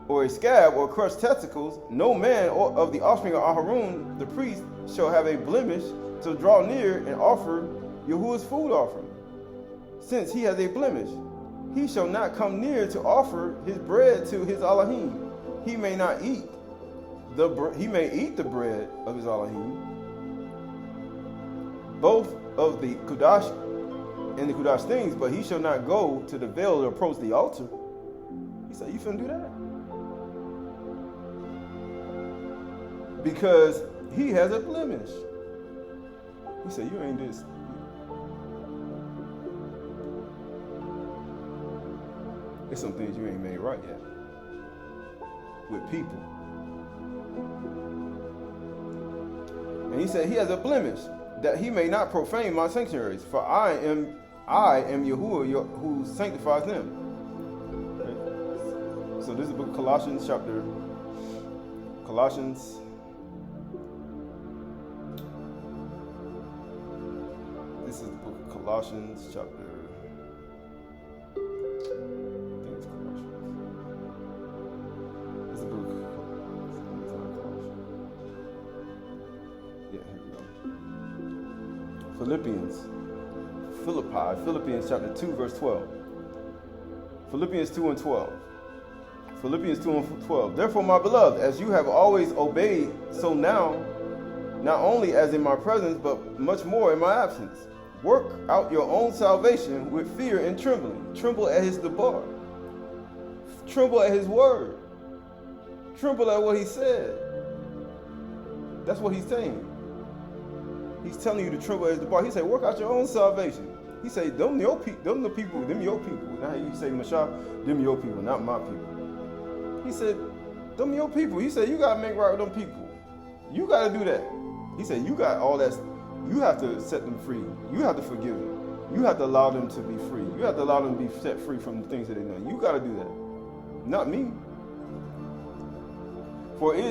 or a scab, or crushed testicles, no man or of the offspring of Aharon, the priest, shall have a blemish to draw near and offer Yahuwah's food offering. Since he has a blemish, he shall not come near to offer his bread to his Elohim. He may not eat he may eat the bread of his Elohim, both of the Kudash and the Kudash things, but he shall not go to the veil to approach the altar. He said, you finna do that? Because he has a blemish. He said, you ain't this. There's some things you ain't made right yet with people. And he said, he has a blemish, that he may not profane my sanctuaries, for I am Yahuwah who sanctifies them. Right? So this is the book of Colossians, this is the book of Colossians, chapter, I think it's Colossians. This is the book of yeah, here we go. Philippians chapter 2, verse 12. Philippians 2 and 12. Philippians 2 and 12. Therefore, my beloved, as you have always obeyed, so now, not only as in my presence, but much more in my absence, work out your own salvation with fear and trembling. Tremble at his debar. Tremble at his word. Tremble at what he said. That's what he's saying. He's telling you to tremble at his debar. He said, work out your own salvation. He said, them your people. Now you say, Mashah, them your people, not my people. He said, them your people. He said, you got to make right with them people. You got to do that. He said, you got all that. You have to set them free. You have to forgive them. You have to allow them to be free. You have to allow them to be set free from the things that they've done. You got to do that. Not me. For it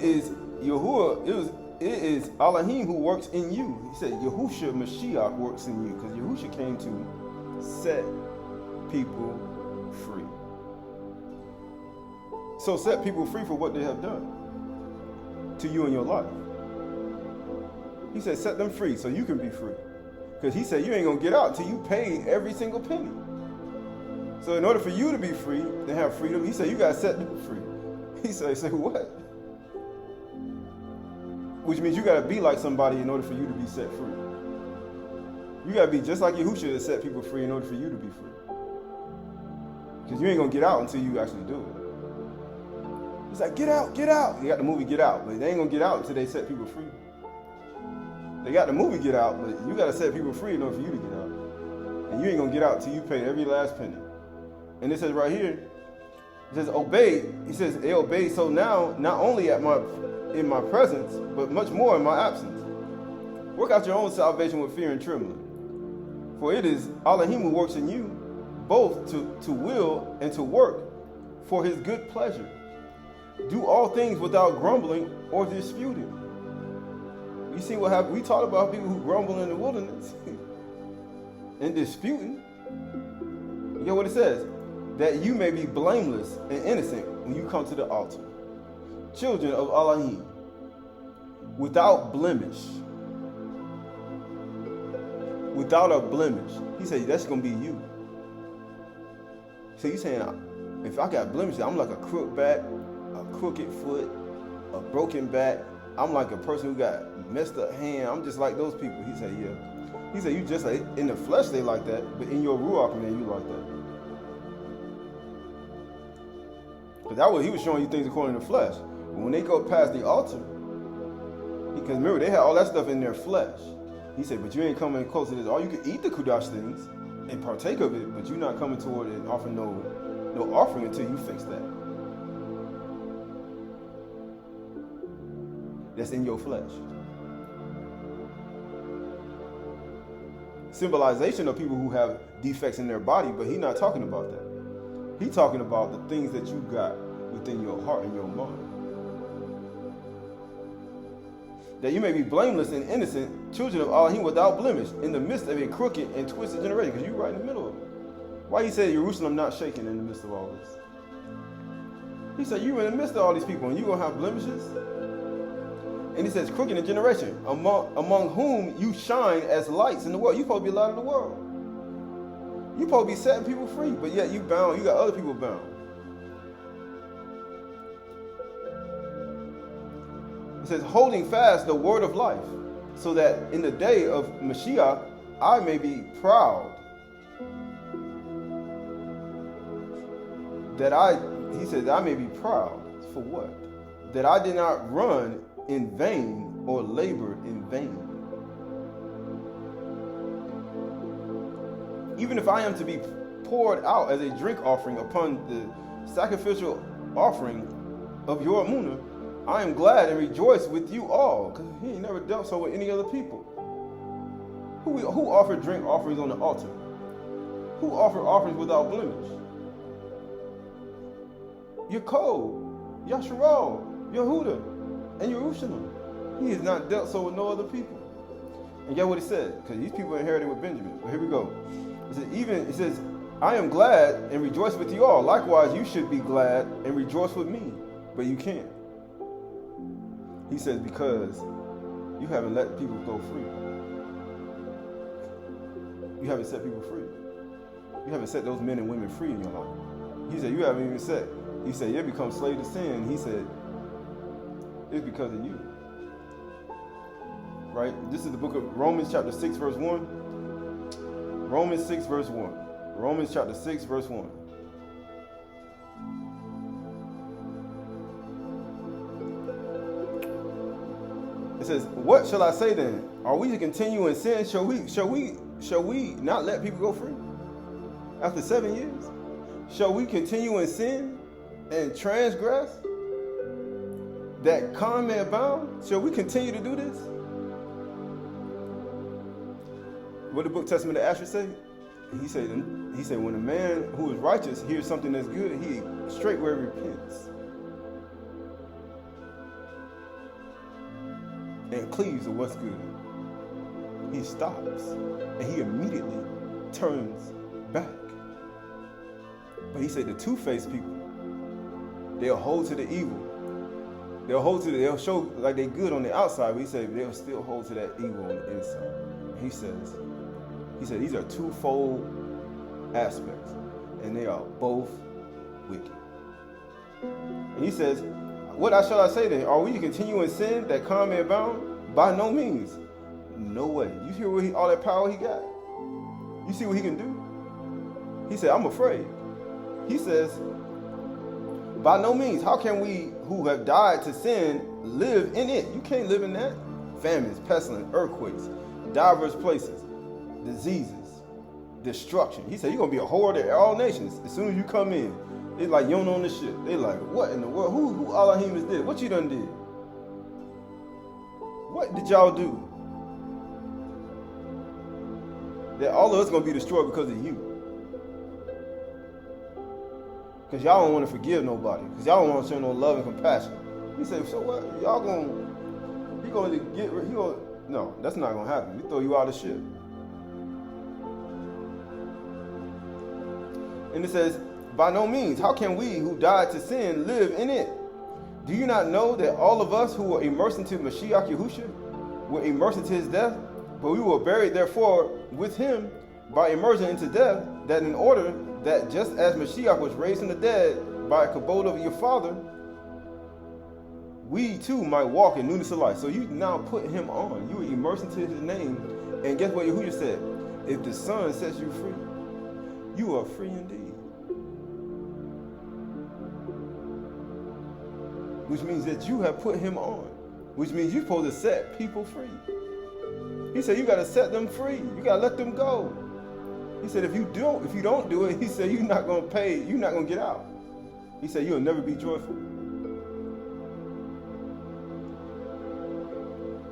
is Yahuwah, it is Elohim who works in you. He said, Yahusha Mashiach works in you, because Yahusha came to set people free. So set people free for what they have done to you in your life. He said, set them free so you can be free. Because he said, you ain't going to get out until you pay every single penny. So in order for you to be free, to have freedom, he said, you got to set them free. He said, say what? Which means you got to be like somebody in order for you to be set free. You got to be just like Yahusha to set people free in order for you to be free. Because you ain't going to get out until you actually do it. He's like, get out, get out. You got the movie Get Out, but they ain't going to get out until they set people free. They got the movie Get Out, but you got to set people free in order for you to get out. And you ain't going to get out until you pay every last penny. And it says right here, it says, obey. He says, they obey so now, not only in my presence, but much more in my absence. Work out your own salvation with fear and trembling. For it is Elohim who works in you, both to will and to work for his good pleasure. Do all things without grumbling or disputing. You see what happened? We talked about people who grumble in the wilderness and disputing. You know what it says? That you may be blameless and innocent when you come to the altar. Children of Elohim, without blemish. Without a blemish. He said, that's going to be you. So he's saying, if I got blemishes, I'm like a crooked back, a crooked foot, a broken back. I'm like a person who got messed up hand. I'm just like those people. He said, yeah. He said, you just like, in the flesh they like that, but in your ruach, man, you like that. Because that was, he was showing you things according to the flesh. But when they go past the altar, because remember, they had all that stuff in their flesh. He said, but you ain't coming close to this. Or you can eat the Kudash things and partake of it, but you're not coming toward it and offer no offering until you fix that. That's in your flesh. Symbolization of people who have defects in their body, but he's not talking about that. He's talking about the things that you got within your heart and your mind. That you may be blameless and innocent, children of Elohim without blemish, in the midst of a crooked and twisted generation, because you're right in the middle of it. Why he said Jerusalem not shaken in the midst of all this? He said, you in the midst of all these people, and you're going to have blemishes? And he says, crooked in generation, among whom you shine as lights in the world. You're supposed to be the light of the world. You're supposed to be setting people free, but yet you bound, you got other people bound. It says, holding fast the word of life, so that in the day of Mashiach, I may be proud. He says, I may be proud. For what? That I did not run in vain or labor in vain. Even if I am to be poured out as a drink offering upon the sacrificial offering of your Amunah, I am glad and rejoice with you all, because he ain't never dealt so with any other people. Who offered drink offerings on the altar? Who offered offerings without blemish? Yaakov, Yasharal, Yehuda, and Yerushalayim. He has not dealt so with no other people. And get what it said, because these people inherited with Benjamin. But here we go. It says, I am glad and rejoice with you all. Likewise, you should be glad and rejoice with me. But you can't. He says, because you haven't let people go free. You haven't set people free. You haven't set those men and women free in your life. He said, you haven't even set. He said, you become slave to sin. He said, it's because of you. Right? This is the book of Romans chapter 6, verse 1. Romans 6, verse 1. Romans chapter 6, verse 1. It says, what shall I say then? Are we to continue in sin? Shall we not let people go free? After 7 years? Shall we continue in sin and transgress? That con may abound? Shall we continue to do this? What did the book Testament of Asher say? He said, when a man who is righteous hears something that's good, he straightway repents and cleaves to what's good. He stops and he immediately turns back. But he said the two-faced people, they'll hold to the evil. They'll show like they're good on the outside, but he said they'll still hold to that evil on the inside. He said these are twofold aspects, and they are both wicked. And he says, what shall I say then? Are we to continue in sin that con may abound? By no means. No way. You hear all that power he got? You see what he can do? He said, I'm afraid. He says, by no means. How can we who have died to sin live in it? You can't live in that. Famines, pestilence, earthquakes, diverse places, diseases, destruction. He said, you're going to be a whore to all nations. As soon as you come in, it's like you don't own the ship. They like, what in the world? Who Elohim is this? What you done did? What did y'all do? That all of us going to be destroyed because of you. Because y'all don't want to forgive nobody. Because y'all don't want to show no love and compassion. He said, so what? No, that's not going to happen. We throw you out of the ship. And it says, by no means, how can we who died to sin live in it? Do you not know that all of us who were immersed into Mashiach Yahushua were immersed into his death? But we were buried therefore with him by immersion into death, that in order that just as Mashiach was raised from the dead by a kabod of your father, we too might walk in newness of life. So you now put him on. You were immersed into his name. And guess what Yahushua said? If the Son sets you free, you are free indeed. Which means that you have put him on. Which means you're supposed to set people free. He said you got to set them free. You got to let them go. He said if you don't do it, he said you're not going to pay, you're not going to get out. He said you'll never be joyful.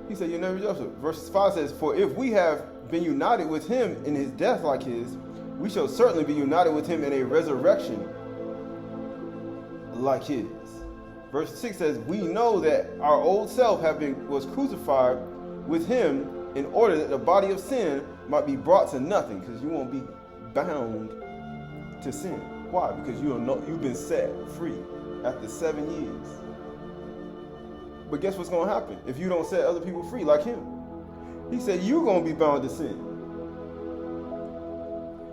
He said you'll never be joyful. Verse 5 says, for if we have been united with him in his death like his, we shall certainly be united with him in a resurrection like his. Verse 6 says, we know that our old self was crucified with him in order that the body of sin might be brought to nothing, because you won't be bound to sin. Why? Because you've been set free. after 7 years. But guess what's going to happen if you don't set other people free like him? He said, you're going to be bound to sin.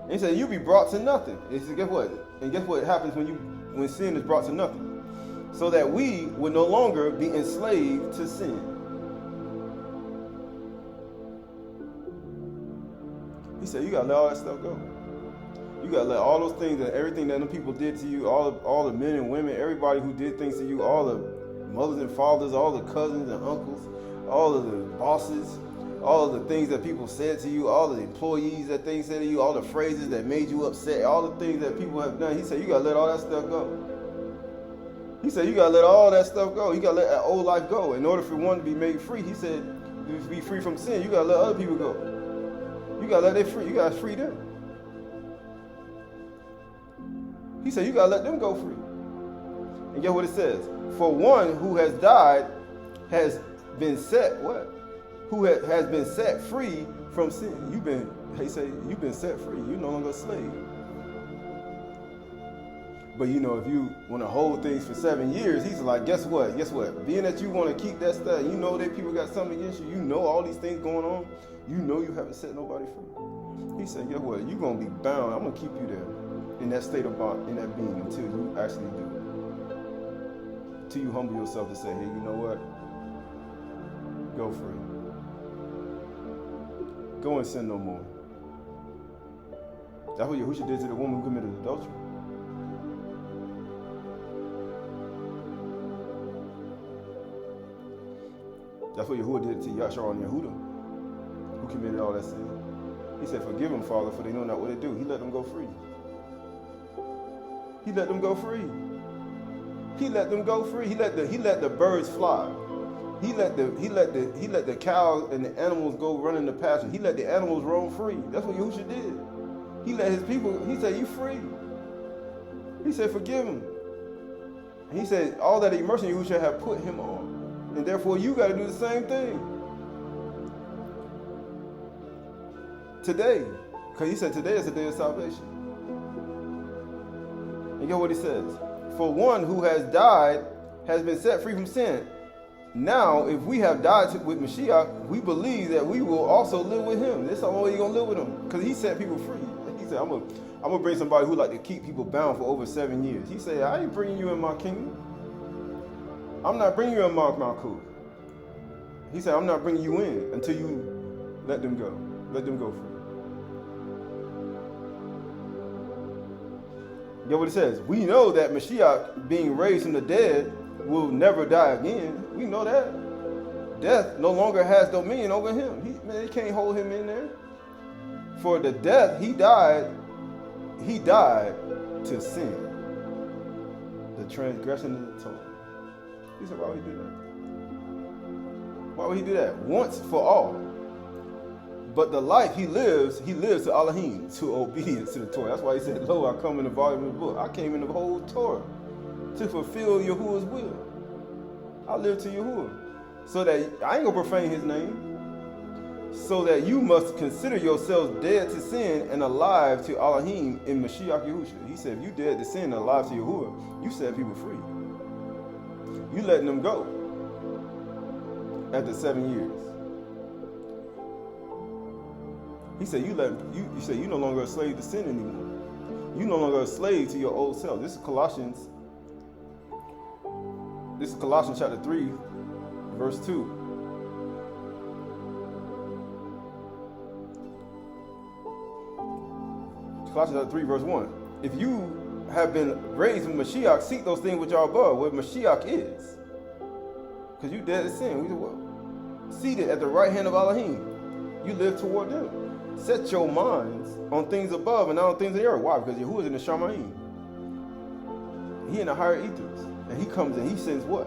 And he said, you'll be brought to nothing. He said, guess what? And guess what happens when sin is brought to nothing? So that we will no longer be enslaved to sin. He said, you got to let all that stuff go. You got to let all those things and everything that them people did to you, all the men and women, everybody who did things to you, all the mothers and fathers, all the cousins and uncles, all of the bosses, all of the things that people said to you, all of the employees that things said to you, all the phrases that made you upset, all the things that people have done. He said, you got to let all that stuff go. He said, you got to let all that stuff go. You got to let that old life go. In order for one to be made free, he said, to be free from sin, you got to let other people go. You got to let them free. You got to free them. He said, you got to let them go free. And guess what it says? For one who has died has been set, what? Who has been set free from sin. He said, you've been set free. You're no longer a slave. But you know, if you want to hold things for 7 years, he's like, guess what? Guess what? Being that you want to keep that stuff, you know that people got something against you. You know all these things going on. You know you haven't set nobody free. He said, guess what? You're going to be bound. I'm going to keep you there in that state of bond, in that being until you actually do it. Until you humble yourself to say, hey, you know what? Go free. Go and sin no more. That's what Yahushua did to the woman who committed adultery. That's what Yahuwah did to Yashar and Yehuda, who committed all that sin. He said, forgive them, Father, for they know not what they do. He let them go free. He let them go free. He let them go free. He let the birds fly. He let the cows and the animals go run in the pasture. He let the animals roam free. That's what Yahushua did. He let his people, he said, you free. He said, forgive him. And he said, all that immersion Yahushua have put him on. And therefore you got to do the same thing. Today. Because he said today is the day of salvation. And get what he says. For one who has died has been set free from sin. Now, if we have died with Mashiach, we believe that we will also live with him. This is how you're going to live with him. Because he set people free. He said, I'm going to bring somebody who like to keep people bound for over 7 years. He said, I ain't bringing you in my kingdom. I'm not bringing you in my Malkut. He said, I'm not bringing you in until you let them go. Let them go free. Get what it says. We know that Mashiach, being raised from the dead, will never die again. We know that. Death no longer has dominion over him. They can't hold him in there. For the death he died to sin. The transgression of the Torah. He said, why would he do that? Why would he do that? Once for all. But the life he lives to Elohim, to obedience to the Torah. That's why he said, lo, I come in the volume of the book. I came in the whole Torah to fulfill Yahuwah's will. I live to Yahuwah. So that I ain't going to profane his name. So that you must consider yourselves dead to sin and alive to Elohim in Mashiach Yahushua. He said, if you dead to sin and alive to Yahuwah, you set people free. You letting them go after 7 years. He said, you said you no longer a slave to sin anymore. You no longer a slave to your old self. This is Colossians chapter 3, verse 2. Colossians chapter 3, verse 1. If you have been raised from Mashiach, seek those things which are above, where Mashiach is. Because you dead to sin. We said, well, seated at the right hand of Elohim. You live toward them. Set your minds on things above and not on things in the earth. Why? Because Yahuwah is in the shmny'ay. He in the higher ethers. And he comes and he sends what?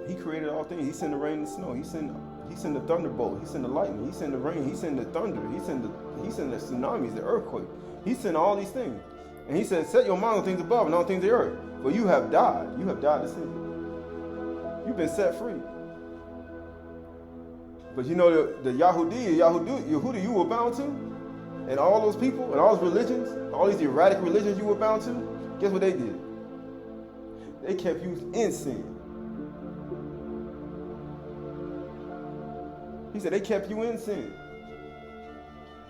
He created all things. He sent the rain and the snow. He sent the thunderbolt. He sent the lightning. He sent the rain. He sent the thunder. He sent the tsunamis, the earthquake. He sent all these things. And he said, set your mind on things above and not on things in the earth. For you have died. You have died to sin. You've been set free. But you know the Yehuda you were bound to, and all those people, and all those religions, all these erratic religions you were bound to, Guess what they did? They kept you in sin. He said they kept you in sin.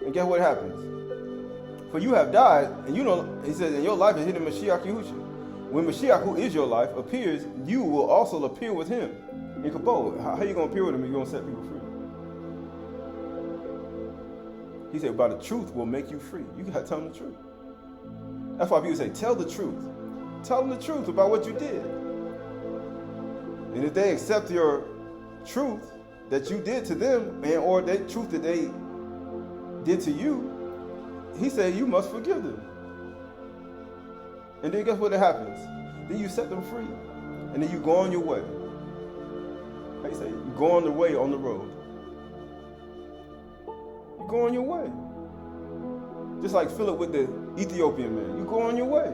And guess what happens? For you have died, and you know, he says, and your life is hidden in Mashiach Yahushua. When Mashiach, who is your life, appears, you will also appear with him in Kabod. How are you going to appear with him if you're going to set people free? He said, by the truth will make you free. You got to tell them the truth. That's why people say, tell the truth. Tell them the truth about what you did. And if they accept your truth that you did to them, or that truth that they did to you, he said you must forgive them. And then guess what happens? Then you set them free. And then you go on your way. How you say? You go on the way on the road. You go on your way. Just like Philip with the Ethiopian man. You go on your way.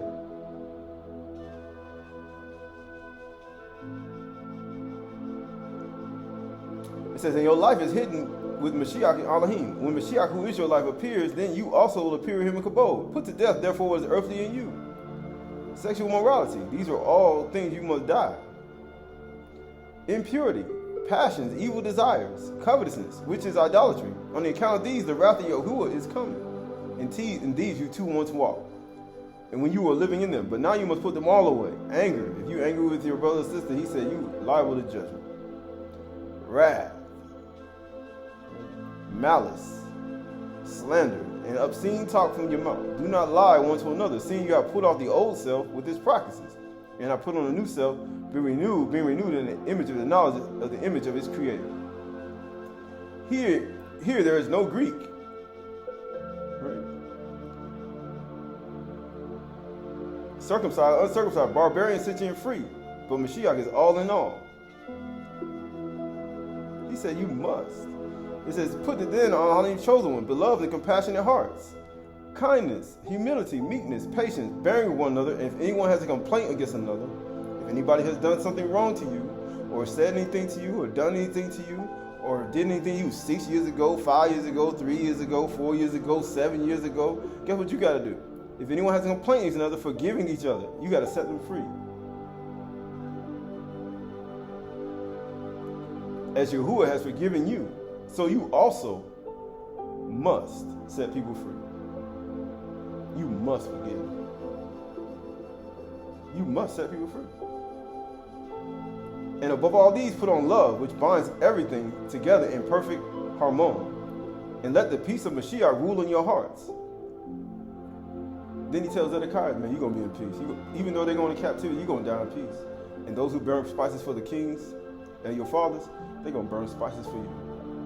It says, and your life is hidden with Mashiach and Elohim. When Mashiach, who is your life, appears, then you also will appear in him in Kabod. Put to death, therefore, what is earthly in you. Sexual morality. These are all things you must die. Impurity, passions, evil desires, covetousness, which is idolatry. On the account of these, the wrath of Yahuwah is coming. In these you too once walked, and when you were living in them. But now you must put them all away. Anger. If you angry with your brother or sister, he said you liable to judgment. Wrath, malice, slander, and obscene talk from your mouth. Do not lie one to another, seeing you have put off the old self with its practices, and have put on a new self, being renewed in the image of the knowledge of the image of its creator. Here there is no Greek. Right? Circumcised, uncircumcised, barbarian, Scythian, free, but Mashiach is all in all. He said you must. It says, put it then on all these chosen one, beloved and compassionate hearts, kindness, humility, meekness, patience, bearing with one another. And if anyone has a complaint against another, if anybody has done something wrong to you, or said anything to you, or done anything to you, or did anything to you 6 years ago, 5 years ago, 3 years ago, 4 years ago, 7 years ago, guess what you got to do? If anyone has a complaint against another, forgiving each other, you got to set them free. As Yahuwah has forgiven you, so you also must set people free. You must forgive. You must set people free. And above all these, put on love, which binds everything together in perfect harmony. And let the peace of Mashiach rule in your hearts. Then he tells Aydahchay, man, you're going to be in peace. Even though they're going to captivity, you're going to die in peace. And those who burn spices for the kings and your fathers, they're going to burn spices for you.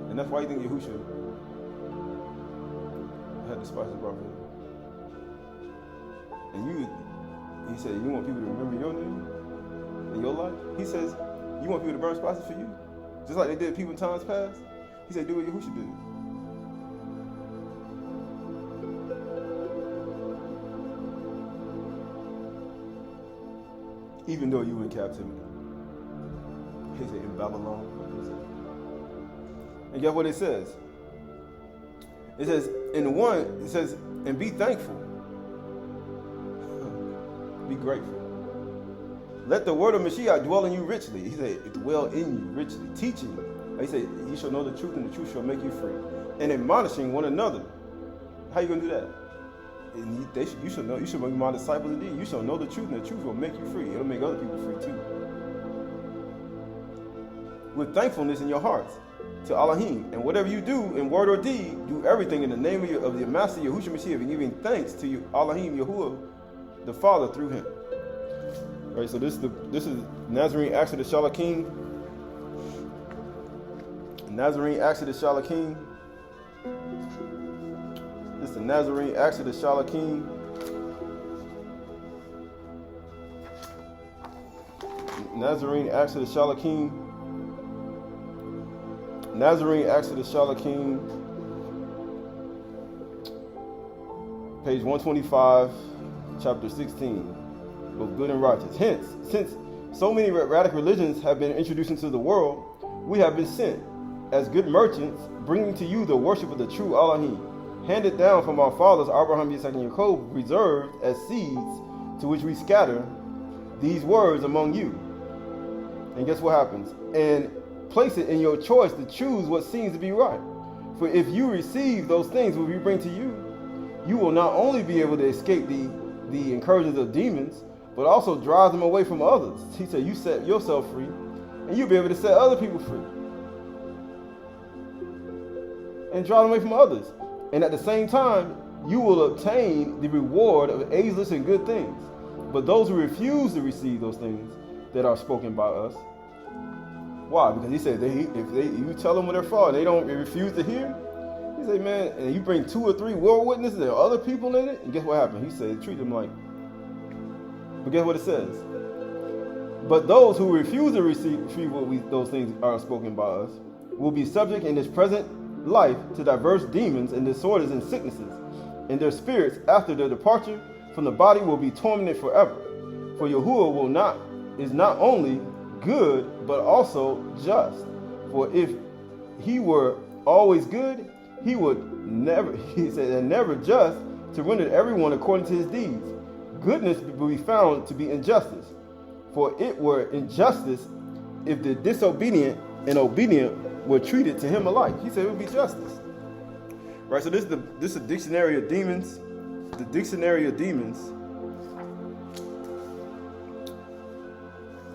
And that's why you think Yahushua had the spices brought for him. And he said, you want people to remember your name in your life? He says, you want people to burn spices for you? Just like they did people in times past? He said, do what Yahushua did. Even though you were in captivity. He said, in Babylon. And guess what it says? It says, and be thankful. Be grateful. Let the word of Mashiach dwell in you richly. He said, dwell in you richly. Teaching. He said, you shall know the truth, and the truth shall make you free. And admonishing one another. How you going to do that? And you shall know, you shall be my disciples indeed. You shall know the truth, and the truth will make you free. It'll make other people free too. With thankfulness in your hearts to Elohim, and whatever you do in word or deed, do everything in the name of the Master Yahushua Mashiach, and giving thanks to you, Elohim Yahuwah, the Father, through him. All right, so this is Nazarene Acts of the Shalakim. Nazarene Acts of the Shalakim. This is the Nazarene Acts of the Shalakim. Nazarene Acts of the Shalakim. Nazarene Acts of the Shalakim. Page 125, chapter 16. Both good and righteous. Hence, since so many radical religions have been introduced into the world, we have been sent as good merchants, bringing to you the worship of the true Elohim, handed down from our fathers Abraham, Isaac, and Jacob, reserved as seeds to which we scatter these words among you. And guess what happens? And place it in your choice to choose what seems to be right. For if you receive those things which we bring to you, you will not only be able to escape the incursions of demons, but also drive them away from others. He said, you set yourself free, and you'll be able to set other people free. And drive them away from others. And at the same time, you will obtain the reward of ageless and good things. But those who refuse to receive those things that are spoken by us, why? Because he said, you tell them what they're for, and they refuse to hear. He said, man, and you bring 2 or 3 world witnesses, there are other people in it, and guess what happened? He said, treat them like. But guess what it says? But those who refuse to receive those things are spoken by us will be subject in this present life to diverse demons and disorders and sicknesses, and their spirits after their departure from the body will be tormented forever. For Yahuwah is not only good but also just. For if he were always good, he would never, he said, and never just to render everyone according to his deeds. Goodness will be found to be injustice. For it were injustice if the disobedient and obedient were treated to him alike. He said it would be justice. Right, so this is a dictionary of demons. The dictionary of demons.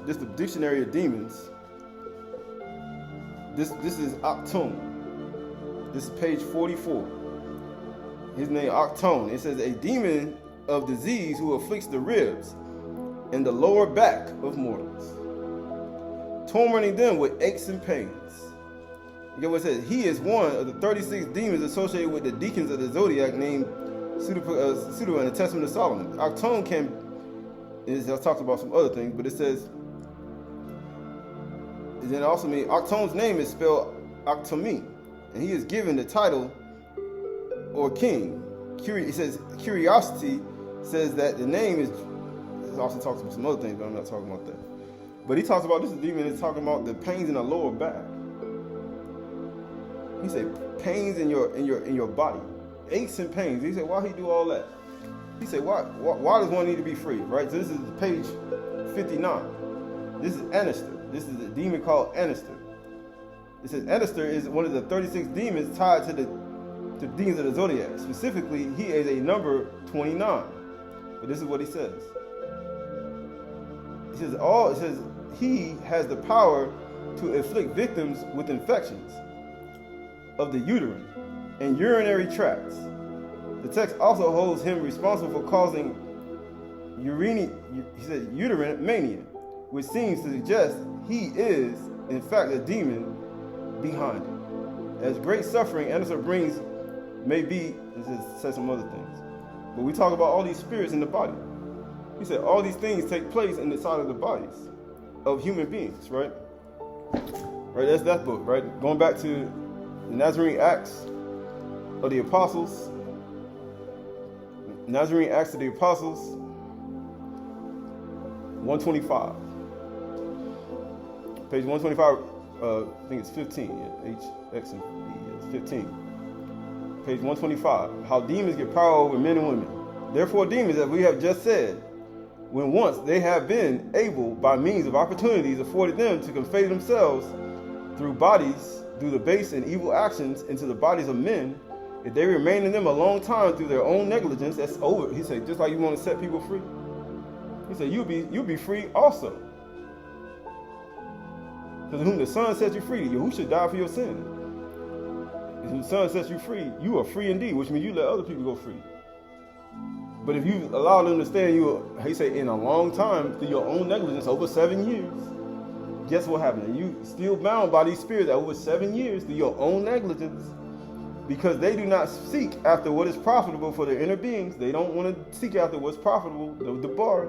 This is the dictionary of demons. This is Octone. This is page 44. His name Octone. It says a demon of disease who afflicts the ribs and the lower back of mortals, tormenting them with aches and pains. You get what it says? He is one of the 36 demons associated with the deacons of the zodiac named Pseudo in the Testament of Solomon. Octone I talked about some other things, but it says, it also means Octone's name is spelled Octomi, and he is given the title or king. It says curiosity says that the name is. It also talks about some other things, but I'm not talking about that. But he talks about this demon is talking about the pains in the lower back. He said pains in your body, aches and pains. He said, why he do all that? He said, why does one need to be free? Right. So this is page 59. This is Anister. This is a demon called Anister. It says Anister is one of the 36 demons tied to the demons of the zodiac. Specifically, he is a number 29. But this is what he says. It says he has the power to afflict victims with infections of the uterine and urinary tracts. The text also holds him responsible for causing uterine mania, which seems to suggest he is, in fact, a demon behind it. As great suffering Anister brings may be, it says some other things. But we talk about all these spirits in the body. He said all these things take place in the side of the bodies of human beings, right? Right, that's that book, right? Going back to the Nazarene Acts of the Apostles. Nazarene Acts of the Apostles, 125. Page 125, I think it's 15. Yeah, H, X, and B, it's 15. Page 125. How demons get power over men and women. Therefore, demons, as we have just said, when once they have been able, by means of opportunities afforded them, to convey themselves through the base and evil actions into the bodies of men, if they remain in them a long time through their own negligence, that's over. He said, just like you want to set people free, he said, you'll be free also. Because whom the Son sets you free, who should die for your sin? If the Son sets you free, you are free indeed, which means you let other people go free. But if you allow them to stay he said, in a long time through your own negligence, over 7 years, guess what happened? You still bound by these spirits over 7 years through your own negligence, because they do not seek after what is profitable for their inner beings. They don't want to seek after what's profitable, the bar.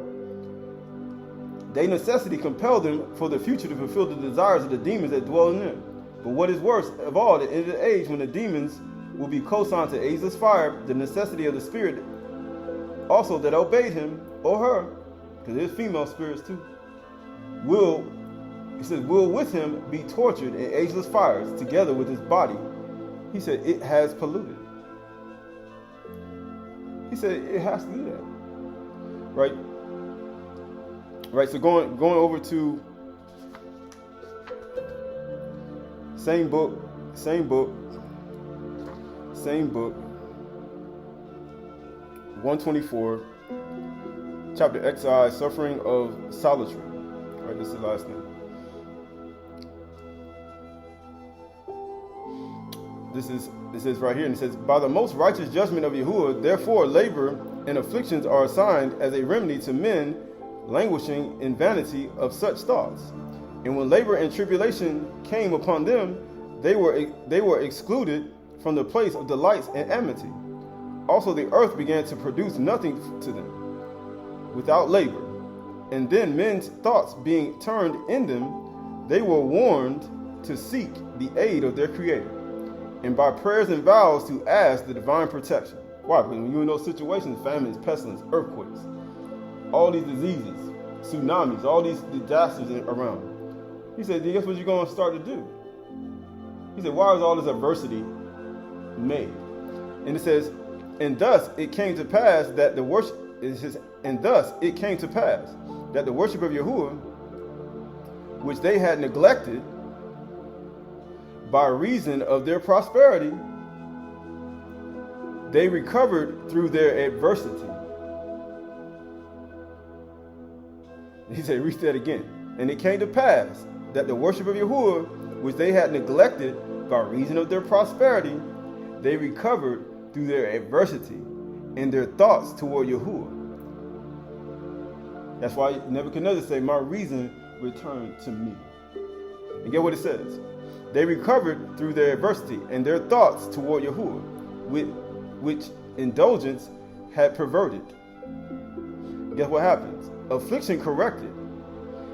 They necessity compel them for the future to fulfill the desires of the demons that dwell in them. But what is worse of all, at the end of the age, when the demons will be co-signed to ageless fire, the necessity of the spirit also that obeyed him or her, because there's female spirits too, will with him be tortured in ageless fires together with his body. He said it has polluted. He said it has to do that. Right? Right, so going over to same book, 124, chapter XI, suffering of solitude. All right, this is the last thing. This is right here, and it says, by the most righteous judgment of Yahuwah, therefore labor and afflictions are assigned as a remedy to men languishing in vanity of such thoughts. And when labor and tribulation came upon them, they were excluded from the place of delights and amity. Also the earth began to produce nothing to them without labor. And then men's thoughts being turned in them, they were warned to seek the aid of their Creator, and by prayers and vows to ask the divine protection. Why? Because when you're in those situations, famines, pestilence, earthquakes, all these diseases, tsunamis, all these disasters around. He said, guess what you're going to start to do? He said, why is all this adversity made? And it says, and thus it came to pass that the worship of Yahuwah, which they had neglected by reason of their prosperity, they recovered through their adversity. He said, read that again. And it came to pass that the worship of Yahuwah, which they had neglected by reason of their prosperity, they recovered through their adversity and their thoughts toward Yahuwah. That's why Nebuchadnezzar said, my reason returned to me. And get what it says. They recovered through their adversity and their thoughts toward Yahuwah, which indulgence had perverted. Guess what happens? Affliction corrected.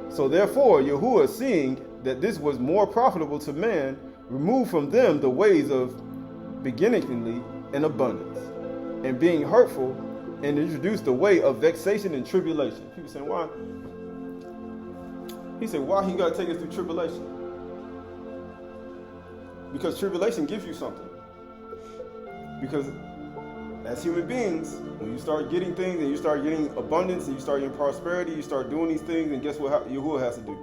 So therefore, Yahuwah, seeing that this was more profitable to man, removed from them the ways of beginningly and abundance, and being hurtful, and introduced the way of vexation and tribulation. People saying, why? He said, why he got to take us through tribulation? Because tribulation gives you something. Because as human beings, when you start getting things and you start getting abundance and you start getting prosperity, you start doing these things, and guess what Yahuwah has to do?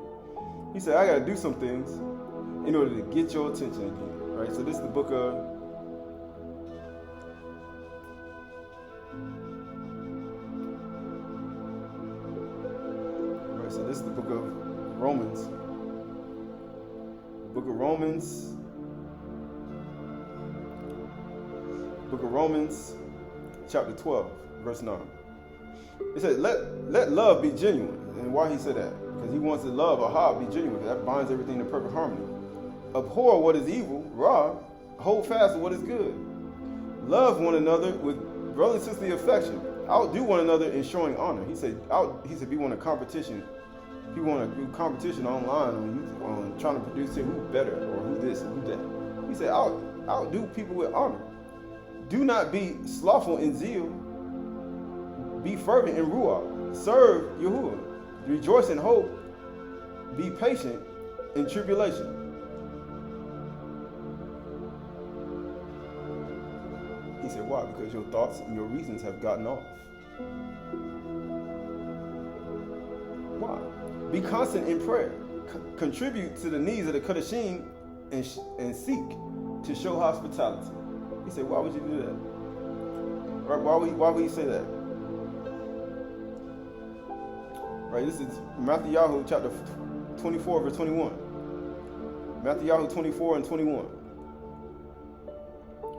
He said, I got to do some things in order to get your attention again. Right? So this is the book of this is the book of Romans. Book of Romans, chapter 12, verse 9. It says, let love be genuine. And why he said that? Because he wants to love be genuine. That binds everything in perfect harmony. Abhor what is evil, hold fast to what is good. Love one another with brotherly and sisterly affection. Outdo one another in showing honor. He said, we want a competition. People want to do competition online on trying to produce who's better or who this and who that. He said, outdo people with honor. Do not be slothful in zeal. Be fervent in ruach. Serve Yahuwah. Rejoice in hope. Be patient in tribulation. He said, why? Because your thoughts and your reasons have gotten off. Why? Be constant in prayer. Contribute to the needs of the chdsh and seek to show hospitality. He said, why would you do that? Right? Why would he say that? Right, this is Matthew chapter 24, verse 21. Matthew 24 and 21.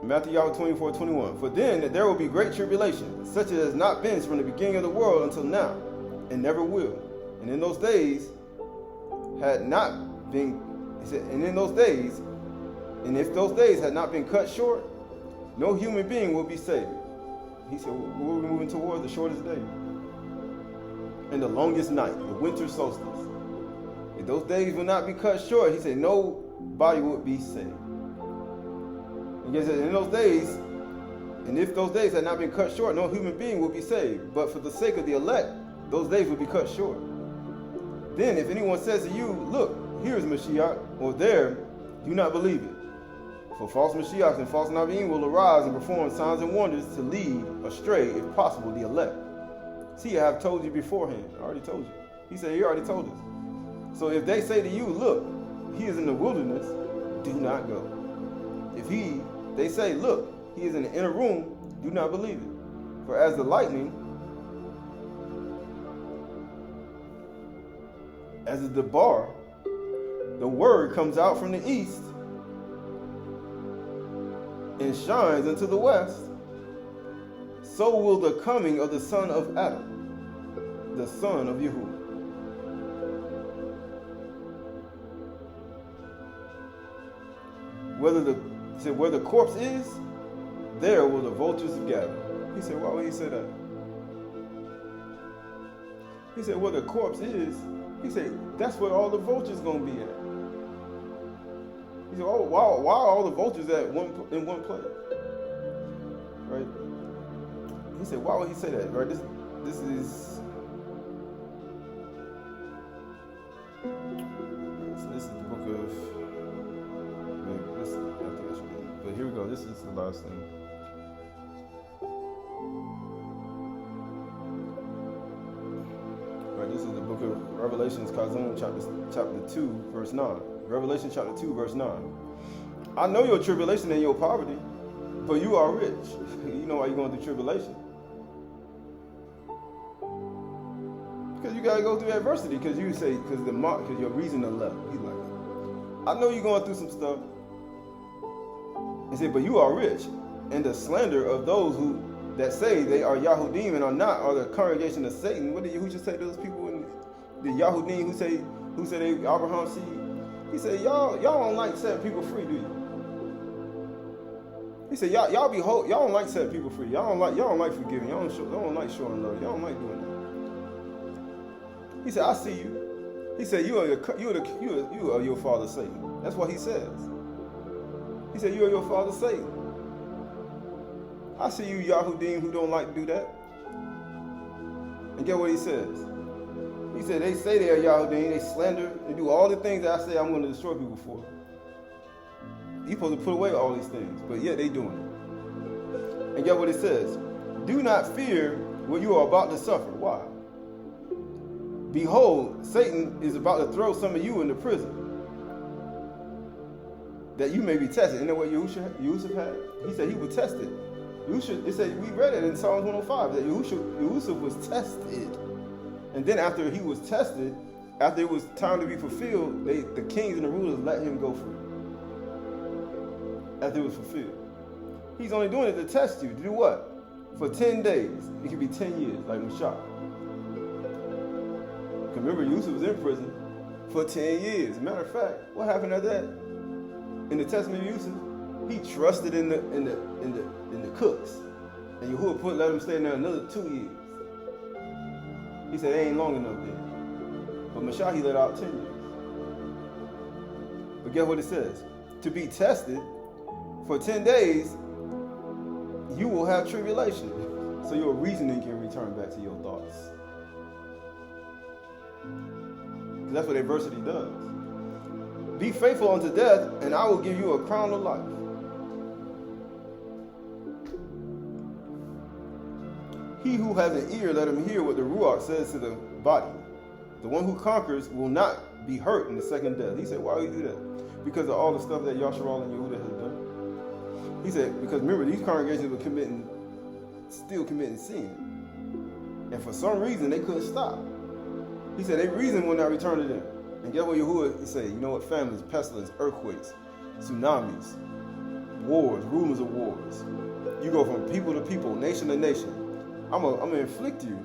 Matthew 24, 21. For then there will be great tribulation, such as has not been from the beginning of the world until now, and never will. And in those days had not been, he said, and if those days had not been cut short, no human being will be saved. He said, we're moving towards the shortest day and the longest night, the winter solstice. If those days will not be cut short, he said, nobody would be saved. And he said, and if those days had not been cut short, no human being will be saved. But for the sake of the elect, those days will be cut short. Then if anyone says to you, look, here is Mashiach, or there, do not believe it. For false Mashiachs and false Naviim will arise and perform signs and wonders to lead astray, if possible, the elect. See, I have told you beforehand. I already told you. He said, he already told us. So if they say to you, look, he is in the wilderness, do not go. If they say, look, he is in the inner room, do not believe it. For as the lightning, as the bar, the word comes out from the east and shines into the west, so will the coming of the son of Adam, the son of Yahuwah. Where the corpse is, there will the vultures gather. He said, why would he say that? He said, where the corpse is, he said, that's where all the vultures gonna be at. He said, oh, why are all the vultures in one place? Right? He said, why would he say that? Right? This is the book of. But here we go. This is the last thing. Right, this is the book of Revelations, chapter 2, verse 9. Revelation chapter 2, verse 9. I know your tribulation and your poverty, but you are rich. You know why you're going through tribulation? Because you got to go through adversity. Because you say, because your reason is left. He's like, I know you're going through some stuff. He said, but you are rich, and the slander of those that say they are Yahudim and are not, are the congregation of Satan. Who should say those people in the Yahudim who say they Abraham's seed? He said, y'all don't like setting people free, do you? He said, y'all don't like setting people free. Y'all don't like forgiving. Y'all don't like showing love. Y'all don't like doing that. He said, I see you. He said, you are your father Satan. That's what he says. He said, you are your father Satan. I see you Yahudim who don't like to do that. And get what he says. He said, they say they are Yahudim, they slander, they do all the things that I say I'm going to destroy people for. You're supposed to put away all these things, but yet they doing it. And get what it says. Do not fear what you are about to suffer. Why? Behold, Satan is about to throw some of you into prison, that you may be tested. Isn't that what Yusuf had? He said he was tested. It said, we read it in Psalms 105, that Yusuf was tested. And then after he was tested, after it was time to be fulfilled, the kings and the rulers let him go free. After it was fulfilled. He's only doing it to test you. To do what? For 10 days. It could be 10 years, like Mashah. Remember, Yusuf was in prison for 10 years. Matter of fact, what happened after that? In the testament of Yusuf, he trusted in the cooks. And Yahuwah let him stay in there another 2 years. He said, it ain't long enough then. But Mashah, he let out 10 years. But guess what it says? To be tested for 10 days, you will have tribulation. So your reasoning can return back to your thoughts. Because that's what adversity does. Be faithful unto death, and I will give you a crown of life. He who has an ear, let him hear what the Ruach says to the body. The one who conquers will not be hurt in the second death. He said, why would you do that? Because of all the stuff that Yasharal and Yehuda has done. He said, because remember, these congregations were still committing sin. And for some reason, they couldn't stop. He said, their reason will not return to them. And get what Yahuwah said, you know what? Famines, pestilence, earthquakes, tsunamis, wars, rumors of wars. You go from people to people, nation to nation. I'm gonna inflict you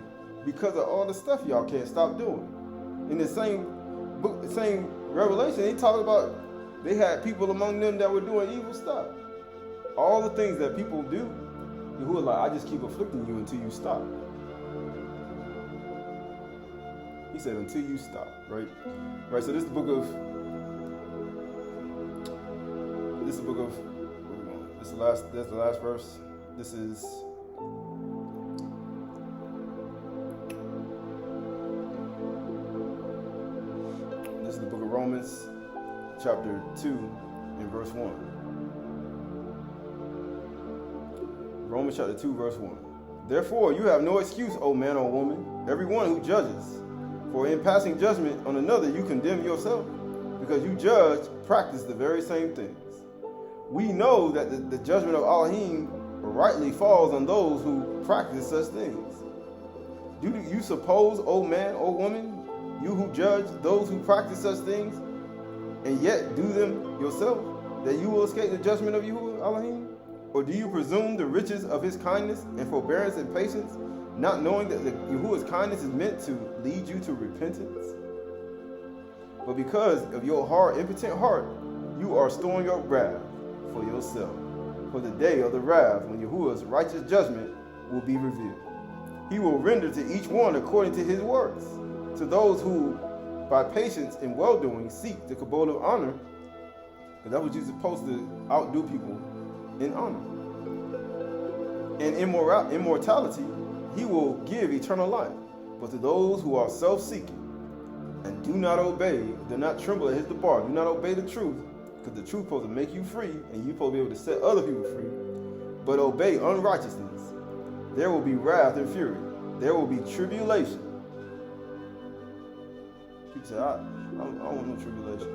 because of all the stuff y'all can't stop doing. In the same book, the same Revelation, he talked about they had people among them that were doing evil stuff. All the things that people do, Yahuwah like, I just keep afflicting you until you stop. He said, until you stop, right? Right, so this is the book of, that's the last verse. This is, the book of Romans, chapter 2, and verse 1. Romans chapter 2, verse 1. Therefore, you have no excuse, O man or woman, everyone who judges. For in passing judgment on another, you condemn yourself, because you practice the very same things. We know that the judgment of Elohim rightly falls on those who practice such things. Do you suppose, O man, O woman, you who judge those who practice such things, and yet do them yourself, that you will escape the judgment of Yahuwah Elohim? Or do you presume the riches of his kindness and forbearance and patience, not knowing that Yahuwah's kindness is meant to lead you to repentance? But because of your hard, impotent heart, you are storing up wrath for yourself, for the day of the wrath when Yahuwah's righteous judgment will be revealed. He will render to each one according to his works. To those who, by patience and well-doing, seek the kabod of honor, because that's what you're supposed to outdo people in honor. And immortality, he will give eternal life. But to those who are self-seeking and do not obey, do not tremble at his debar, do not obey the truth, because the truth is supposed to make you free, and you're supposed to be able to set other people free, but obey unrighteousness, there will be wrath and fury. There will be tribulation. People say, I don't want no tribulation.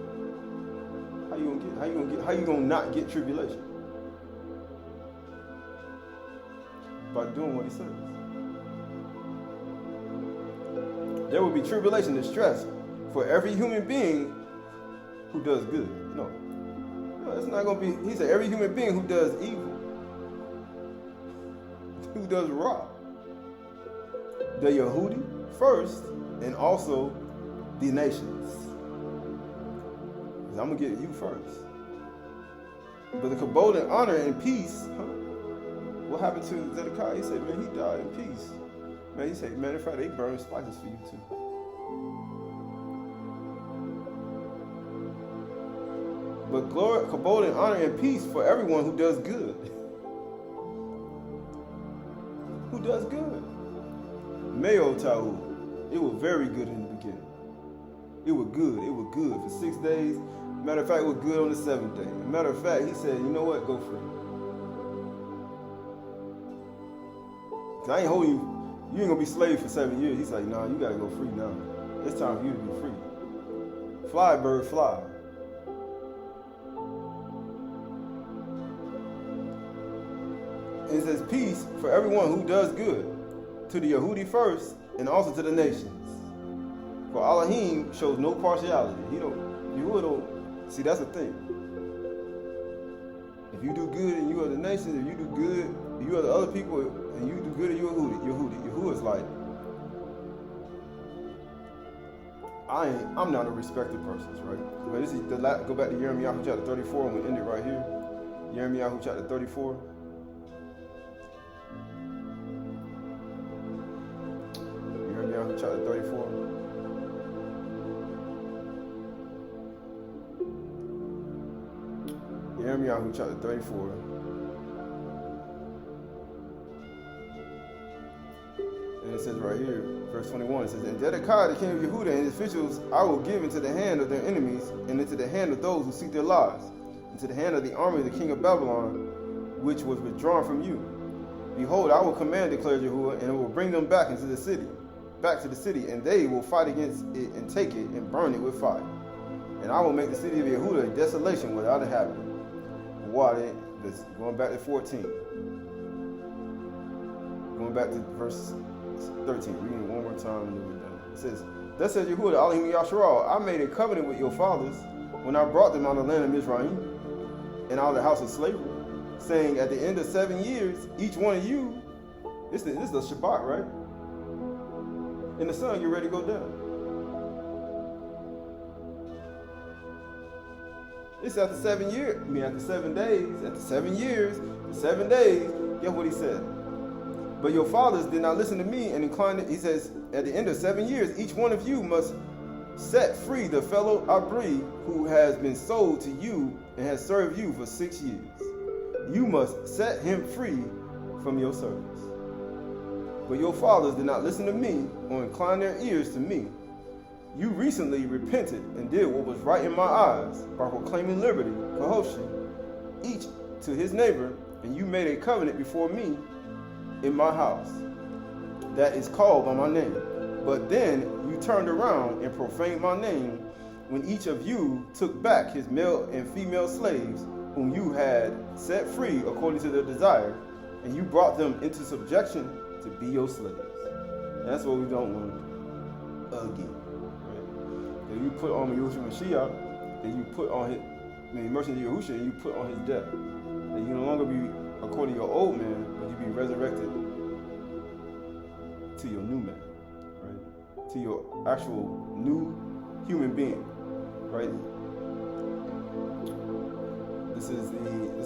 How you gonna not get tribulation? By doing what he says. There will be tribulation and stress for every human being who does good. No, it's not gonna be. He said every human being who does evil, who does wrong. The Yehudi first, and also the nations. I'm gonna get you first. But the kabod and honor and peace, what happened to Zedekiah? He said, man, he died in peace. Man, he said, matter of fact, they burned spices for you too. But glory, kabod and honor and peace for everyone who does good. Who does good? Meo Tahu. It was very good in the beginning. It was good. It was good for 6 days. Matter of fact, it was good on the 7th day. Matter of fact, he said, you know what? Go free. Cause I ain't holding you. You ain't gonna be slave for 7 years. He's like, nah, you gotta go free now. It's time for you to be free. Fly, bird, fly. It says peace for everyone who does good, to the Yehudi first, and also to the nations. For Elohim shows no partiality. You don't. See, that's the thing. If you do good and you are the nations, if you do good, you are the other people, and you do good and you are Yehudi. Yahuwah is like, I'm not a respected person, right? But this is go back to Jeremiah chapter 34, and we end it right here. Jeremiah chapter 34. Jeremiah chapter 34. Jeremiah chapter 34. And it says right here, verse 21, it says, and Zedekiah, the king of Yehuda, and his officials I will give into the hand of their enemies, and into the hand of those who seek their lives, into the hand of the army of the king of Babylon, which was withdrawn from you. Behold, I will command, declares Yahuwah, and it will bring them back to the city, and they will fight against it and take it and burn it with fire. And I will make the city of Yehuda a desolation without a inhabitant. Going back to 14. Going back to verse 13. Reading it one more time and then we're done. It says, thus says Yahuwah, Elohim Yasharal, I made a covenant with your fathers when I brought them out of the land of Mizraim and out of the house of slavery, saying, at the end of 7 years, each one of you, this is the Shabbat, right? And the sun get ready to go down. It's after 7 years. I mean, after 7 days, after 7 years, 7 days, guess what he said? But your fathers did not listen to me and inclined it. He says, at the end of 7 years, each one of you must set free the fellow Abri who has been sold to you and has served you for 6 years. You must set him free from your service. But your fathers did not listen to me or incline their ears to me. You recently repented and did what was right in my eyes by proclaiming liberty, Kahoshi, each to his neighbor, and you made a covenant before me in my house that is called by my name. But then you turned around and profaned my name when each of you took back his male and female slaves whom you had set free according to their desire, and you brought them into subjection to be your slaves. And that's what we don't want to do again. Right? Then you put on Yahushua Mashiach, then you put on his, mercy of Yahushua, and you put on his death. And you no longer be according to your old man, but you be resurrected to your new man, right? To your actual new human being, right? This is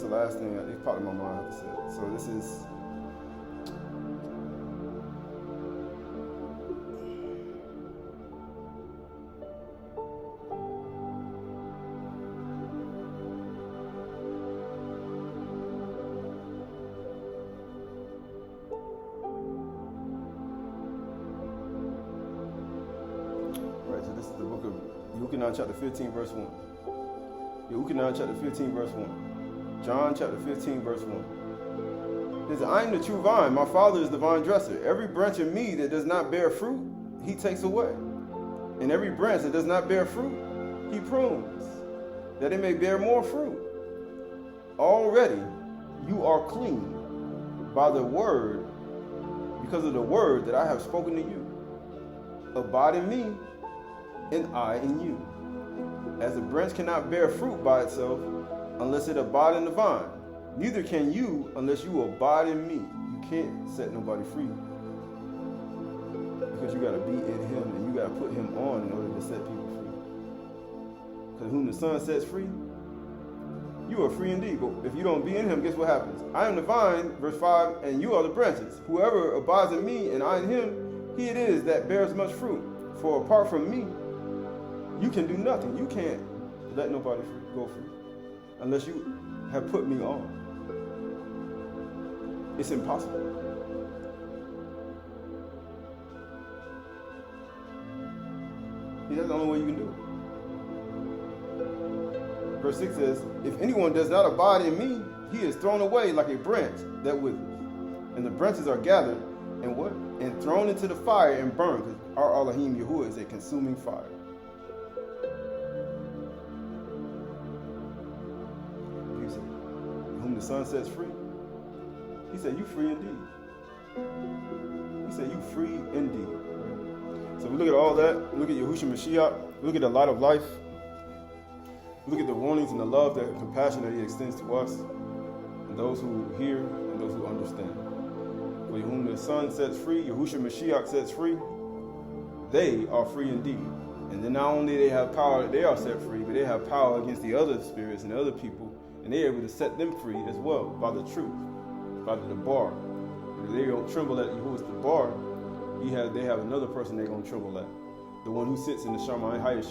the last thing it's part of my mind I have to say. So this is the book of Yuchanan chapter 15 verse 1. Yuchanan chapter 15 verse 1. John chapter 15 verse 1. It says, I am the true vine, my Father is the vine dresser. Every branch in me that does not bear fruit, he takes away. And every branch that does not bear fruit, he prunes, that it may bear more fruit. Already you are clean by the word, because of the word that I have spoken to you. Abide in me, and I in you. As a branch cannot bear fruit by itself unless it abide in the vine, neither can you unless you abide in me. You can't set nobody free, because you got to be in him, and you got to put him on in order to set people free. Because whom the Son sets free, you are free indeed. But if you don't be in him, guess what happens? I am the vine, verse 5, and you are the branches. Whoever abides in me and I in him, he it is that bears much fruit. For apart from me, you can do nothing. You can't let nobody go free unless you have put me on. It's impossible. That's the only way you can do it. Verse 6 says, if anyone does not abide in me, he is thrown away like a branch that withers. And the branches are gathered and what? And thrown into the fire and burned, because our Elohim Yahuwah is a consuming fire. Whom the Son sets free, he said, you free indeed. He said, you free indeed. So we look at all that, look at Yahushua Mashiach, look at the light of life, look at the warnings and the love, the compassion that he extends to us, and those who hear and those who understand. For whom the Son sets free, Yahushua Mashiach sets free, they are free indeed. And then not only they have power, they are set free, but they have power against the other spirits and the other people, and they're able to set them free as well by the truth, by the bar. If they don't tremble at Yahuwah's the bar, they have another person they're going to tremble at. The one who sits in the shmny'ay,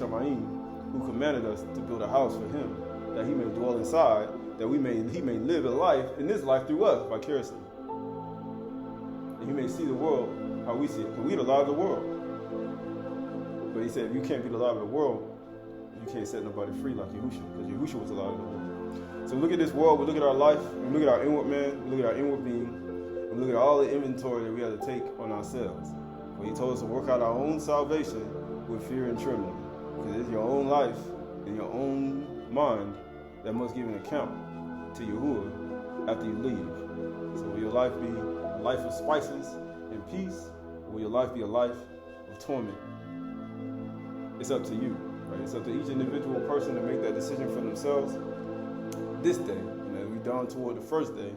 who commanded us to build a house for him, that he may dwell inside, that he may live a life in this life through us vicariously. And he may see the world how we see it, because we're the light of the world. But he said, if you can't be the light of the world, you can't set nobody free like Yahushua, because Yahushua was the light of the world. So we look at this world, we look at our life, we look at our inward man, we look at our inward being, we look at all the inventory that we have to take on ourselves. Well, he told us to work out our own salvation with fear and trembling, because it's your own life and your own mind that must give an account to Yahuwah after you leave. So will your life be a life of spices and peace, or will your life be a life of torment? It's up to you, right? It's up to each individual person to make that decision for themselves. This day, we dawn toward the first day,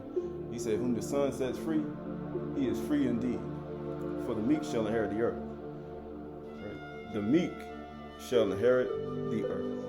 he said, whom the Son sets free, he is free indeed. For the meek shall inherit the earth. Right? The meek shall inherit the earth.